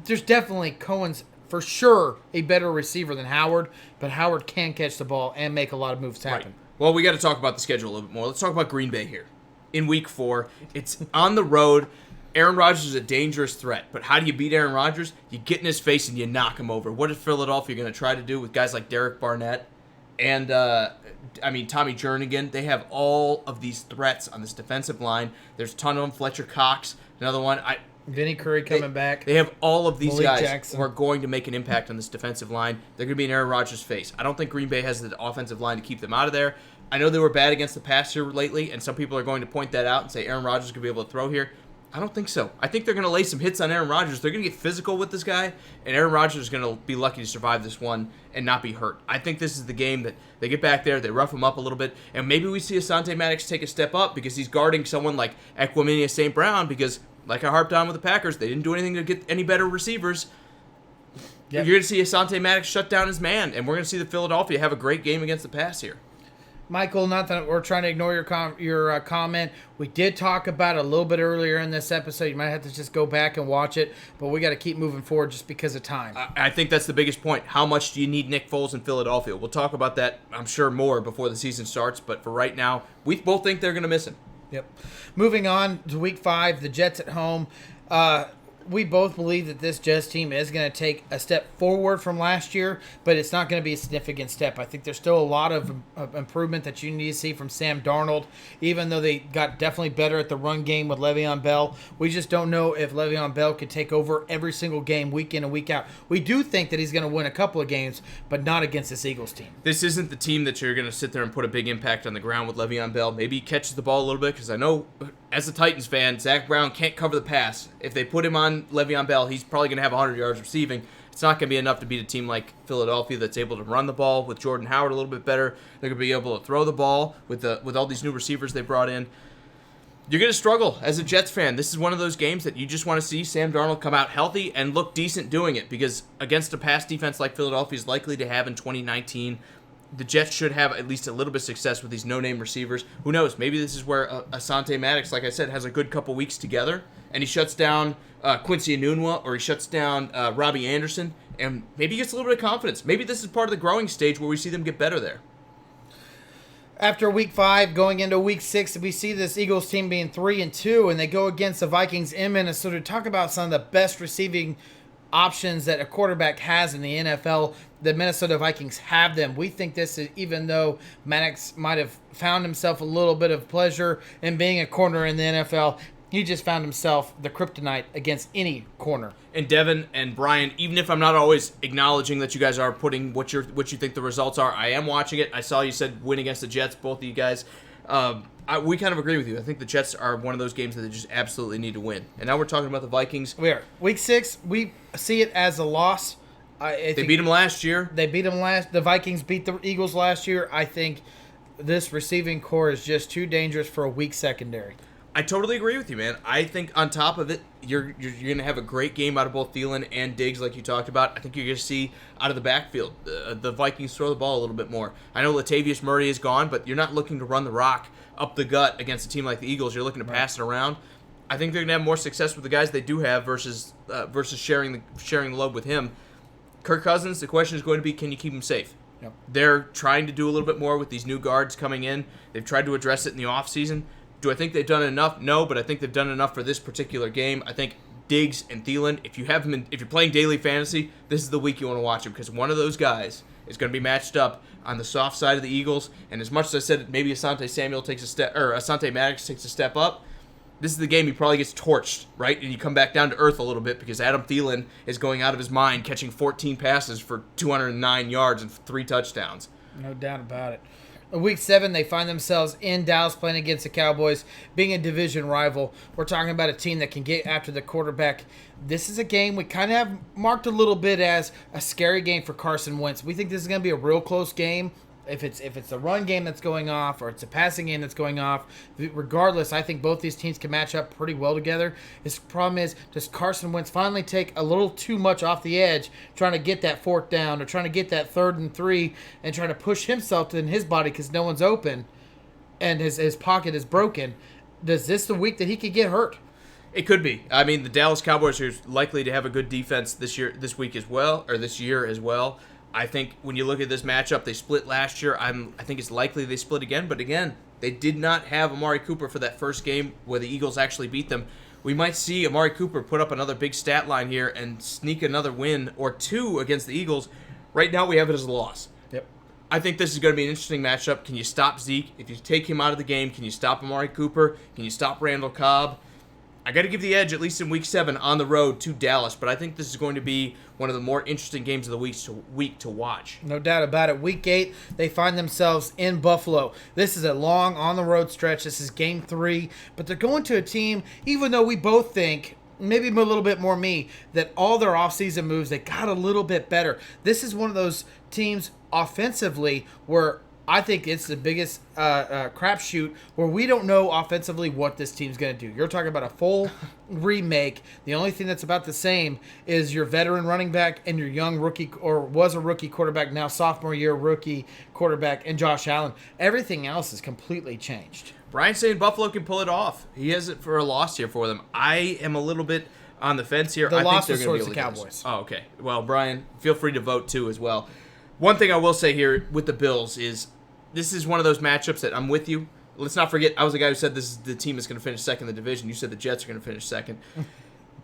There's definitely Cohen's for sure a better receiver than Howard, but Howard can catch the ball and make a lot of moves happen. Right. Well, we got to talk about the schedule a little bit more. Let's talk about Green Bay here. In Week 4, it's on the road. Aaron Rodgers is a dangerous threat, but how do you beat Aaron Rodgers? You get in his face and you knock him over. What is Philadelphia going to try to do with guys like Derek Barnett and, Tommy Jernigan? They have all of these threats on this defensive line. There's a ton of them. Fletcher Cox, another one. Vinny Curry coming back. They have all of these Malik guys Jackson. who are going to make an impact on this defensive line. They're going to be in Aaron Rodgers' face. I don't think Green Bay has the offensive line to keep them out of there. I know they were bad against the pass here lately, and some people are going to point that out and say Aaron Rodgers is going to be able to throw here. I don't think so. I think they're going to lay some hits on Aaron Rodgers. They're going to get physical with this guy, and Aaron Rodgers is going to be lucky to survive this one and not be hurt. I think this is the game that they get back there, they rough him up a little bit, and maybe we see Asante Maddox take a step up because he's guarding someone like Equimania St. Brown because, like I harped on with the Packers, they didn't do anything to get any better receivers. Yep. You're going to see Asante Maddox shut down his man, and we're going to see the Philadelphia have a great game against the pass here. Michael, not that we're trying to ignore your comment. We did talk about it a little bit earlier in this episode. You might have to just go back and watch it, but we got to keep moving forward just because of time. I think that's the biggest point. How much do you need Nick Foles in Philadelphia? We'll talk about that, I'm sure, more before the season starts, but for right now, we both think they're going to miss him. Yep. Moving on to Week 5, the Jets at home. We both believe that this Jets team is going to take a step forward from last year, but it's not going to be a significant step. I think there's still a lot of improvement that you need to see from Sam Darnold, even though they got definitely better at the run game with Le'Veon Bell. We just don't know if Le'Veon Bell could take over every single game week in and week out. We do think that he's going to win a couple of games, but not against this Eagles team. This isn't the team that you're going to sit there and put a big impact on the ground with Le'Veon Bell. Maybe he catches the ball a little bit, because I know as a Titans fan, Zach Brown can't cover the pass. If they put him on Le'Veon Bell, he's probably going to have 100 yards receiving. It's not going to be enough to beat a team like Philadelphia that's able to run the ball with Jordan Howard a little bit better. They're going to be able to throw the ball with all these new receivers they brought in. You're going to struggle as a Jets fan. This is one of those games that you just want to see Sam Darnold come out healthy and look decent doing it, because against a pass defense like Philadelphia is likely to have in 2019, the Jets should have at least a little bit of success with these no-name receivers. Who knows? Maybe this is where Asante Maddox, like I said, has a good couple weeks together, and he shuts down Quincy Enunwa, or he shuts down Robbie Anderson, and maybe he gets a little bit of confidence. Maybe this is part of the growing stage where we see them get better there. After Week 5, going into Week 6, we see this Eagles team being 3-2, and they go against the Vikings in Minnesota. Talk about some of the best receiving options that a quarterback has in the NFL. The Minnesota Vikings have them. We think this is, even though Maddox might have found himself a little bit of pleasure in being a corner in the NFL, he just found himself the kryptonite against any corner. And Devin and Brian, even if I'm not always acknowledging that you guys are putting what you think the results are, I am watching it. I saw you said win against the Jets, both of you guys. We kind of agree with you. I think the Jets are one of those games that they just absolutely need to win. And now we're talking about the Vikings. We are. Week 6, we see it as a loss. They beat them last year. The Vikings beat the Eagles last year. I think this receiving core is just too dangerous for a weak secondary. I totally agree with you, man. I think on top of it, you're going to have a great game out of both Thielen and Diggs, like you talked about. I think you're going to see out of the backfield the Vikings throw the ball a little bit more. I know Latavius Murray is gone, but you're not looking to run the rock up the gut against a team like the Eagles. You're looking to pass it around. I think they're going to have more success with the guys they do have versus sharing the load with him. Kirk Cousins, the question is going to be, can you keep him safe? Yep. They're trying to do a little bit more with these new guards coming in. They've tried to address it in the offseason. Do I think they've done enough? No, but I think they've done enough for this particular game. I think Diggs and Thielen, if you're playing daily fantasy, this is the week you want to watch them, because one of those guys is going to be matched up on the soft side of the Eagles. And as much as I said maybe Asante Maddox takes a step up, this is the game he probably gets torched, right? And you come back down to earth a little bit, because Adam Thielen is going out of his mind, catching 14 passes for 209 yards and 3 touchdowns. No doubt about it. In Week 7, they find themselves in Dallas playing against the Cowboys, being a division rival. We're talking about a team that can get after the quarterback. This is a game we kind of have marked a little bit as a scary game for Carson Wentz. We think this is going to be a real close game. If it's a run game that's going off or it's a passing game that's going off, regardless, I think both these teams can match up pretty well together. His problem is, does Carson Wentz finally take a little too much off the edge, trying to get that fourth down or trying to get that 3rd and 3 and trying to push himself in his body because no one's open and his pocket is broken? Does this the week that he could get hurt? It could be. I mean, the Dallas Cowboys are likely to have a good defense this year as well. I think when you look at this matchup, they split last year. I think it's likely they split again. But again, they did not have Amari Cooper for that first game where the Eagles actually beat them. We might see Amari Cooper put up another big stat line here and sneak another win or two against the Eagles. Right now, we have it as a loss. Yep. I think this is going to be an interesting matchup. Can you stop Zeke? If you take him out of the game, can you stop Amari Cooper? Can you stop Randall Cobb? I got to give the edge, at least in Week 7, on the road to Dallas, but I think this is going to be one of the more interesting games of the week to watch. No doubt about it. Week 8, they find themselves in Buffalo. This is a long on-the-road stretch. This is Game 3, but they're going to a team, even though we both think, maybe a little bit more me, that all their offseason moves, they got a little bit better. This is one of those teams offensively where I think it's the biggest crapshoot where we don't know offensively what this team's going to do. You're talking about a full remake. The only thing that's about the same is your veteran running back and your young rookie, or was a rookie quarterback, now sophomore year rookie quarterback, and Josh Allen. Everything else is completely changed. Brian's saying Buffalo can pull it off. He has it for a loss here for them. I am a little bit on the fence here. The I loss think was they're going towards to the be Cowboys. Oh, okay. Well, Brian, feel free to vote too as well. One thing I will say here with the Bills is this is one of those matchups that I'm with you. Let's not forget, I was the guy who said this is the team that's going to finish second in the division. You said the Jets are going to finish second.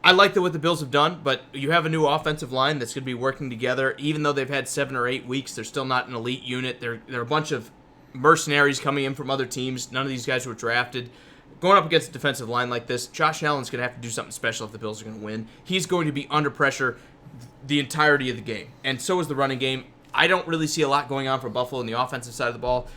I like what the Bills have done, but you have a new offensive line that's going to be working together. Even though they've had 7 or 8 weeks, they're still not an elite unit. They're a bunch of mercenaries coming in from other teams. None of these guys were drafted. Going up against a defensive line like this, Josh Allen's going to have to do something special if the Bills are going to win. He's going to be under pressure the entirety of the game, and so is the running game. I don't really see a lot going on for Buffalo on the offensive side of the ball.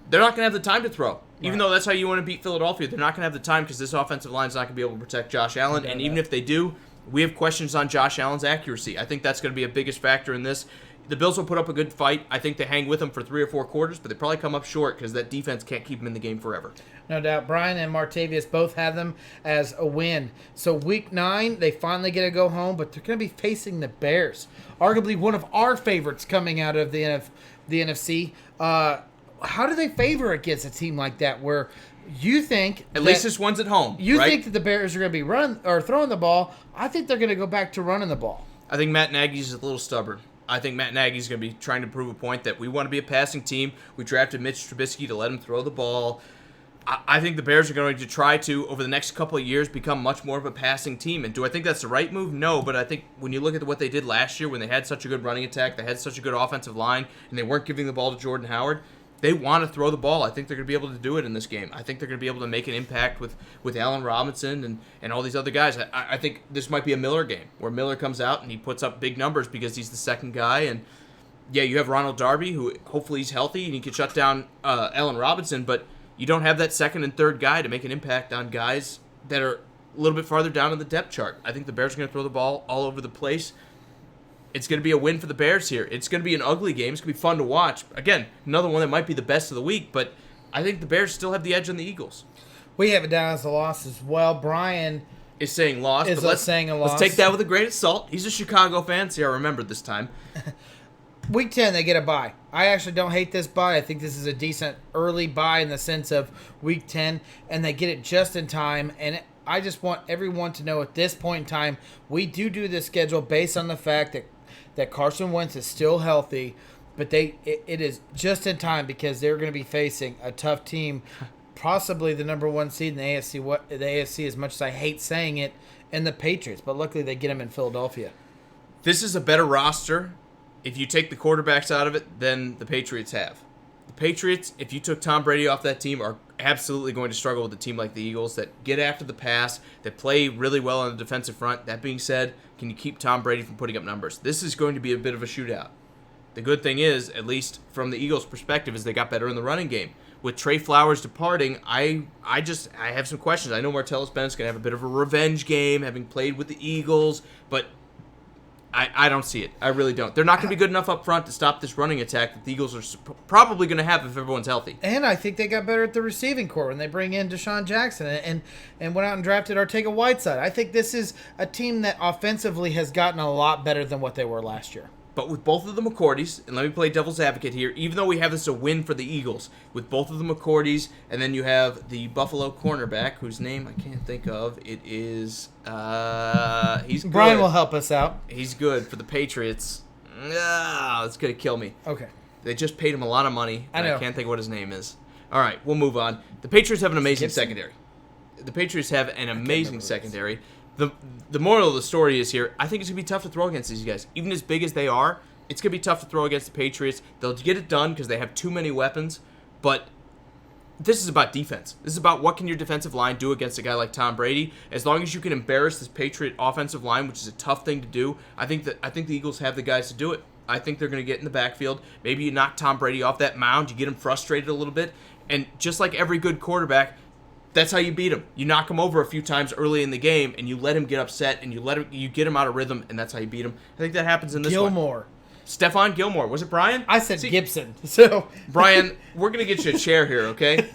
They're not going to have the time to throw. Even though that's how you want to beat Philadelphia, they're not going to have the time because this offensive line is not going to be able to protect Josh Allen. And even if they do, we have questions on Josh Allen's accuracy. I think that's going to be a biggest factor in this. The Bills will put up a good fight. I think they hang with them for 3 or 4 quarters, but they probably come up short because that defense can't keep them in the game forever. No doubt. Brian and Martavius both have them as a win. So Week 9, they finally get to go home, but they're going to be facing the Bears, arguably one of our favorites coming out of the NFC. How do they favor against a team like that where you think at least this one's at home? You right? think that the Bears are going to be running or throwing the ball. I think they're going to go back to running the ball. I think Matt Nagy's a little stubborn. I think Matt Nagy's going to be trying to prove a point that we want to be a passing team. We drafted Mitch Trubisky to let him throw the ball. I think the Bears are going to try to, over the next couple of years, become much more of a passing team. And do I think that's the right move? No, but I think when you look at what they did last year when they had such a good running attack, they had such a good offensive line, and they weren't giving the ball to Jordan Howard, they want to throw the ball. I think they're going to be able to do it in this game. I think they're going to be able to make an impact with Allen Robinson and all these other guys. I think this might be a Miller game where Miller comes out and he puts up big numbers because he's the second guy. And, yeah, you have Ronald Darby, who hopefully he's healthy and he can shut down Allen Robinson, but you don't have that second and third guy to make an impact on guys that are a little bit farther down in the depth chart. I think the Bears are going to throw the ball all over the place. It's going to be a win for the Bears here. It's going to be an ugly game. It's going to be fun to watch. Again, another one that might be the best of the week, but I think the Bears still have the edge on the Eagles. We have it down as a loss as well. Brian is saying loss. Saying a loss. Let's take that with a grain of salt. He's a Chicago fan, so I remembered this time. Week 10, they get a bye. I actually don't hate this bye. I think this is a decent early bye in the sense of Week 10, and they get it just in time. And I just want everyone to know at this point in time, we do this schedule based on the fact that Carson Wentz is still healthy, but it is just in time because they're going to be facing a tough team, possibly the number 1 seed in the AFC, as much as I hate saying it, and the Patriots. But luckily they get them in Philadelphia. This is a better roster if you take the quarterbacks out of it than the Patriots have. The Patriots, if you took Tom Brady off that team, are absolutely going to struggle with a team like the Eagles that get after the pass, that play really well on the defensive front. That being said, can you keep Tom Brady from putting up numbers? This is going to be a bit of a shootout. The good thing is, at least from the Eagles' perspective, is they got better in the running game. With Trey Flowers departing, I have some questions. I know Martellus Bennett's going to have a bit of a revenge game, having played with the Eagles, but I don't see it. I really don't. They're not going to be good enough up front to stop this running attack that the Eagles are probably going to have if everyone's healthy. And I think they got better at the receiving corps when they bring in Deshaun Jackson and went out and drafted Ortega-Whiteside. I think this is a team that offensively has gotten a lot better than what they were last year. But with both of the McCourties, and let me play devil's advocate here, even though we have this a win for the Eagles, with both of the McCourties, and then you have the Buffalo cornerback, whose name I can't think of. It is, he's good. Brian will help us out. He's good for the Patriots. It's going to kill me. Okay. They just paid him a lot of money, and I know. I can't think of what his name is. All right, we'll move on. The Patriots have an amazing Gibson? secondary. The Patriots have an amazing secondary. The moral of the story is here, I think it's going to be tough to throw against these guys. Even as big as they are, it's going to be tough to throw against the Patriots. They'll get it done because they have too many weapons, but this is about defense. This is about what can your defensive line do against a guy like Tom Brady. As long as you can embarrass this Patriot offensive line, which is a tough thing to do, I think the Eagles have the guys to do it. I think they're going to get in the backfield. Maybe you knock Tom Brady off that mound, you get him frustrated a little bit, and just like every good quarterback, that's how you beat him. You knock him over a few times early in the game, and you let him get upset, and you get him out of rhythm, and that's how you beat him. I think that happens in this one. Gilmore. Stephon Gilmore. Was it Brian? I said Gibson. So Brian, we're going to get you a chair here, okay?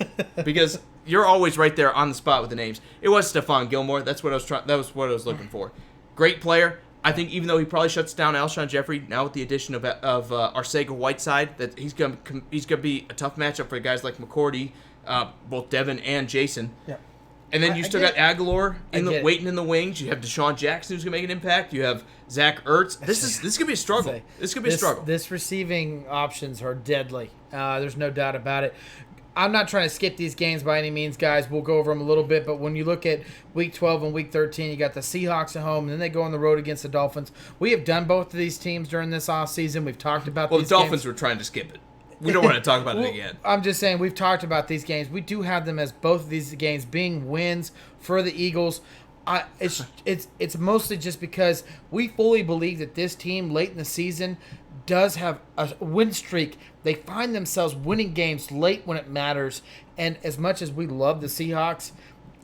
Because you're always right there on the spot with the names. It was Stephon Gilmore. That was what I was looking for. Great player. I think even though he probably shuts down Alshon Jeffrey, now with the addition of Arcega-Whiteside, that he's going to be a tough matchup for guys like McCourty, both Devin and Jason. Yep. And then you still got Aguilar waiting in the wings. You have Deshaun Jackson who's going to make an impact. You have Zach Ertz. This is going to be a struggle. This is going to be a struggle. This receiving options are deadly. There's no doubt about it. I'm not trying to skip these games by any means, guys. We'll go over them a little bit. But when you look at Week 12 and Week 13, you got the Seahawks at home, and then they go on the road against the Dolphins. We have done both of these teams during this offseason. We've talked about these games. Well, the Dolphins were trying to skip it. We don't want to talk about it again. I'm just saying we've talked about these games. We do have them as both of these games being wins for the Eagles. It's mostly just because we fully believe that this team late in the season does have a win streak. They find themselves winning games late when it matters. And as much as we love the Seahawks,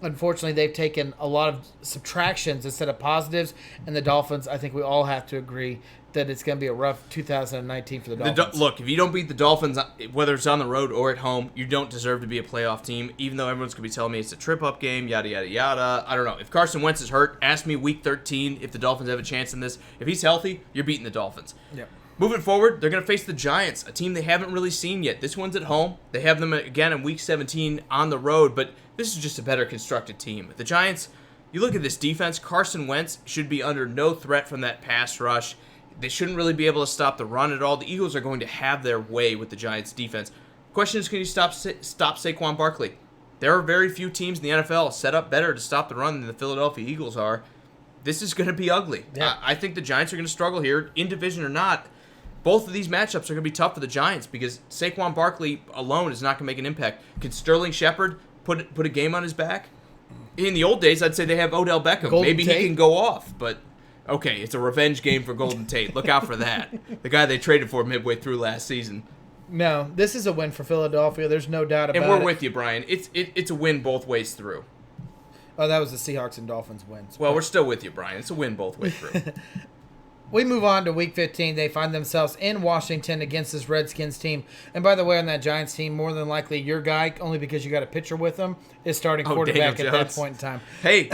unfortunately they've taken a lot of subtractions instead of positives. And the Dolphins, I think we all have to agree that it's going to be a rough 2019 for the Dolphins. Look, if you don't beat the Dolphins, whether it's on the road or at home, you don't deserve to be a playoff team, even though everyone's going to be telling me it's a trip-up game, yada, yada, yada. I don't know. If Carson Wentz is hurt, ask me Week 13 if the Dolphins have a chance in this. If he's healthy, you're beating the Dolphins. Yep. Moving forward, they're going to face the Giants, a team they haven't really seen yet. This one's at home. They have them again in Week 17 on the road, but this is just a better constructed team. The Giants, you look at this defense, Carson Wentz should be under no threat from that pass rush. They shouldn't really be able to stop the run at all. The Eagles are going to have their way with the Giants' defense. Question is, can you stop Saquon Barkley? There are very few teams in the NFL set up better to stop the run than the Philadelphia Eagles are. This is going to be ugly. Yeah. I think the Giants are going to struggle here, in division or not. Both of these matchups are going to be tough for the Giants because Saquon Barkley alone is not going to make an impact. Can Sterling Shepard put a game on his back? In the old days, I'd say they have Odell Beckham. Maybe he can go off, but... Okay, it's a revenge game for Golden Tate. Look out for that. The guy they traded for midway through last season. No, this is a win for Philadelphia. There's no doubt about it. And we're with you, Brian. It's a win both ways through. Oh, that was the Seahawks and Dolphins wins. Well, we're still with you, Brian. It's a win both ways through. We move on to Week 15. They find themselves in Washington against this Redskins team. And by the way, on that Giants team, more than likely your guy, only because you got a pitcher with him, is starting quarterback at that point in time. Hey,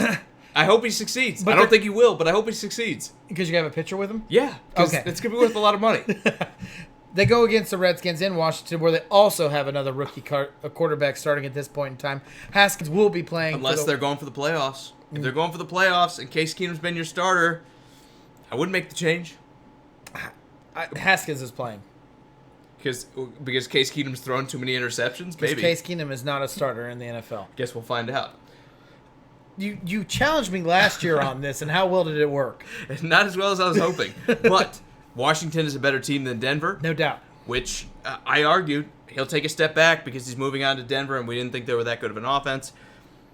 I hope he succeeds. I don't think he will, but I hope he succeeds. Because you have a pitcher with him? Yeah. Okay. It's going to be worth a lot of money. They go against the Redskins in Washington, where they also have another rookie quarterback starting at this point in time. Haskins will be playing. Unless they're going for the playoffs. If they're going for the playoffs and Case Keenum's been your starter, I wouldn't make the change. Haskins is playing. Because Case Keenum's thrown too many interceptions? Maybe. Because Case Keenum is not a starter in the NFL. Guess we'll find out. You challenged me last year on this, and how well did it work? Not as well as I was hoping. But Washington is a better team than Denver. No doubt. Which I argued he'll take a step back because he's moving on to Denver, and we didn't think they were that good of an offense.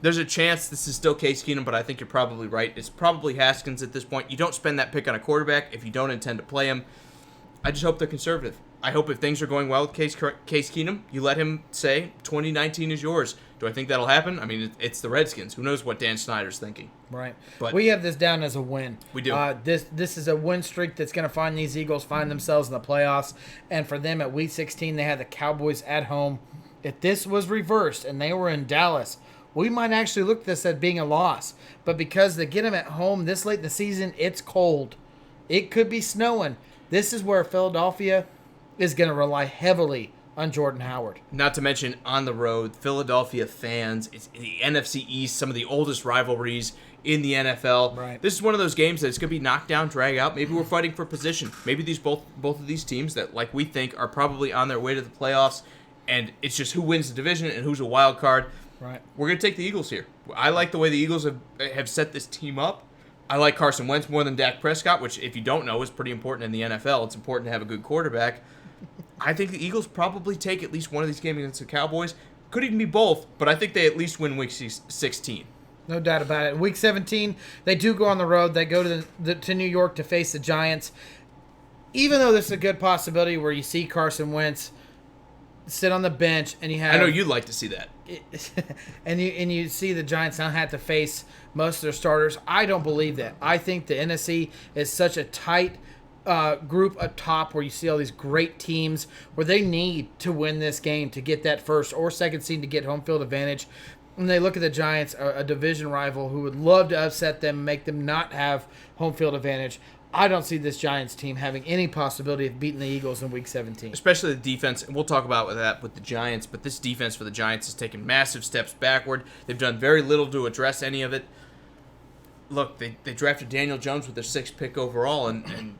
There's a chance this is still Case Keenum, but I think you're probably right. It's probably Haskins at this point. You don't spend that pick on a quarterback if you don't intend to play him. I just hope they're conservative. I hope if things are going well with Case Keenum, you let him say 2019 is yours. Do I think that'll happen? I mean, it's the Redskins. Who knows what Dan Snyder's thinking? Right. But we have this down as a win. We do. This is a win streak that's going to find these Eagles find themselves in the playoffs. And for them at Week 16, they had the Cowboys at home. If this was reversed and they were in Dallas, we might actually look at this as being a loss. But because they get them at home this late in the season, it's cold. It could be snowing. This is where Philadelphia is going to rely heavily on Jordan Howard. Not to mention, on the road, Philadelphia fans, it's the NFC East, some of the oldest rivalries in the NFL. Right. This is one of those games that it's going to be knock down, drag out. Maybe we're fighting for position. Maybe these both of these teams that, like we think, are probably on their way to the playoffs, and it's just who wins the division and who's a wild card. Right. We're going to take the Eagles here. I like the way the Eagles have set this team up. I like Carson Wentz more than Dak Prescott, which, if you don't know, is pretty important in the NFL. It's important to have a good quarterback. I think the Eagles probably take at least one of these games against the Cowboys. Could even be both, but I think they at least win Week 16. No doubt about it. Week 17, they do go on the road. They go to New York to face the Giants. Even though there's a good possibility where you see Carson Wentz sit on the bench and you have... I know you'd like to see that. and you see the Giants now have to face most of their starters. I don't believe that. I think the NFC is such a tight group up top where you see all these great teams where they need to win this game to get that first or second seed to get home field advantage. And they look at the Giants, a division rival who would love to upset them, make them not have home field advantage. I don't see this Giants team having any possibility of beating the Eagles in Week 17. Especially the defense, and we'll talk about that with the Giants, but this defense for the Giants has taken massive steps backward. They've done very little to address any of it. Look, they drafted Daniel Jones with their 6th pick overall, and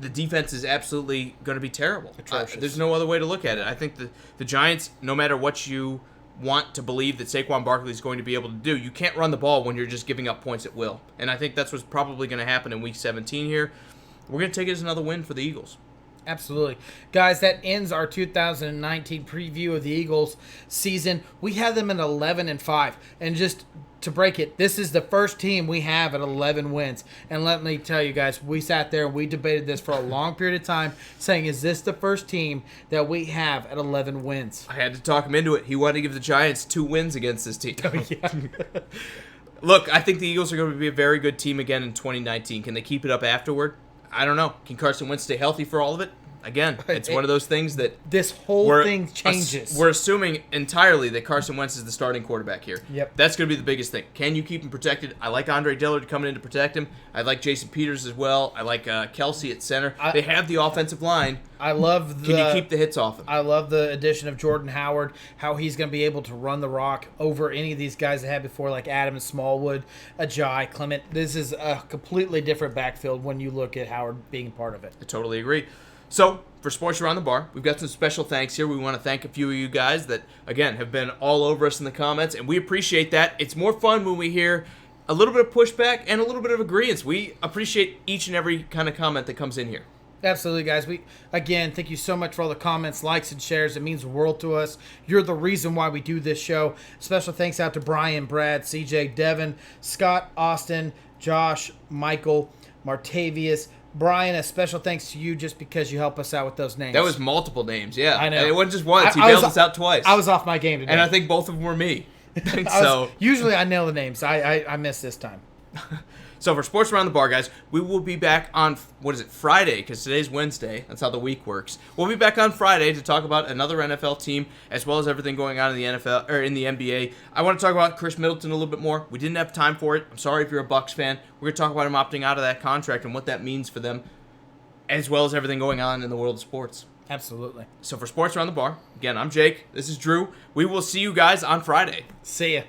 the defense is absolutely going to be terrible. There's no other way to look at it. I think the Giants, no matter what you want to believe that Saquon Barkley is going to be able to do, you can't run the ball when you're just giving up points at will. And I think that's what's probably going to happen in Week 17 here. We're going to take it as another win for the Eagles. Absolutely. Guys, that ends our 2019 preview of the Eagles season. We have them at 11-5. And just to break it, this is the first team we have at 11 wins. And let me tell you guys, we sat there and we debated this for a long period of time, saying, is this the first team that we have at 11 wins? I had to talk him into it. He wanted to give the Giants 2 wins against this team. Oh, yeah. Look, I think the Eagles are going to be a very good team again in 2019. Can they keep it up afterward? I don't know. Can Carson Wentz stay healthy for all of it? Again, it's one of those things that... This whole thing changes. We're assuming entirely that Carson Wentz is the starting quarterback here. Yep. That's going to be the biggest thing. Can you keep him protected? I like Andre Dillard coming in to protect him. I like Jason Peters as well. I like Kelsey at center. They have the offensive line. I love Can you keep the hits off him? I love the addition of Jordan Howard, how he's going to be able to run the rock over any of these guys they had before, like Adams, Smallwood, Ajay, Clement. This is a completely different backfield when you look at Howard being part of it. I totally agree. So, for Sports Around the Bar, we've got some special thanks here. We want to thank a few of you guys that, again, have been all over us in the comments, and we appreciate that. It's more fun when we hear a little bit of pushback and a little bit of agreeance. We appreciate each and every kind of comment that comes in here. Absolutely, guys. Again, thank you so much for all the comments, likes, and shares. It means the world to us. You're the reason why we do this show. Special thanks out to Brian, Brad, CJ, Devin, Scott, Austin, Josh, Michael, Martavius. Brian, a special thanks to you just because you help us out with those names. That was multiple names, yeah. I know. And it wasn't just once. He bailed us out twice. I was off my game today. And I think both of them were me. Usually I nail the names. I missed this time. So for Sports Around the Bar, guys, we will be back on, Friday, because today's Wednesday. That's how the week works. We'll be back on Friday to talk about another NFL team, as well as everything going on in the NFL, or in the NBA. I want to talk about Kris Middleton a little bit more. We didn't have time for it. I'm sorry if you're a Bucks fan. We're going to talk about him opting out of that contract and what that means for them, as well as everything going on in the world of sports. Absolutely. So for Sports Around the Bar, again, I'm Jake. This is Drew. We will see you guys on Friday. See ya.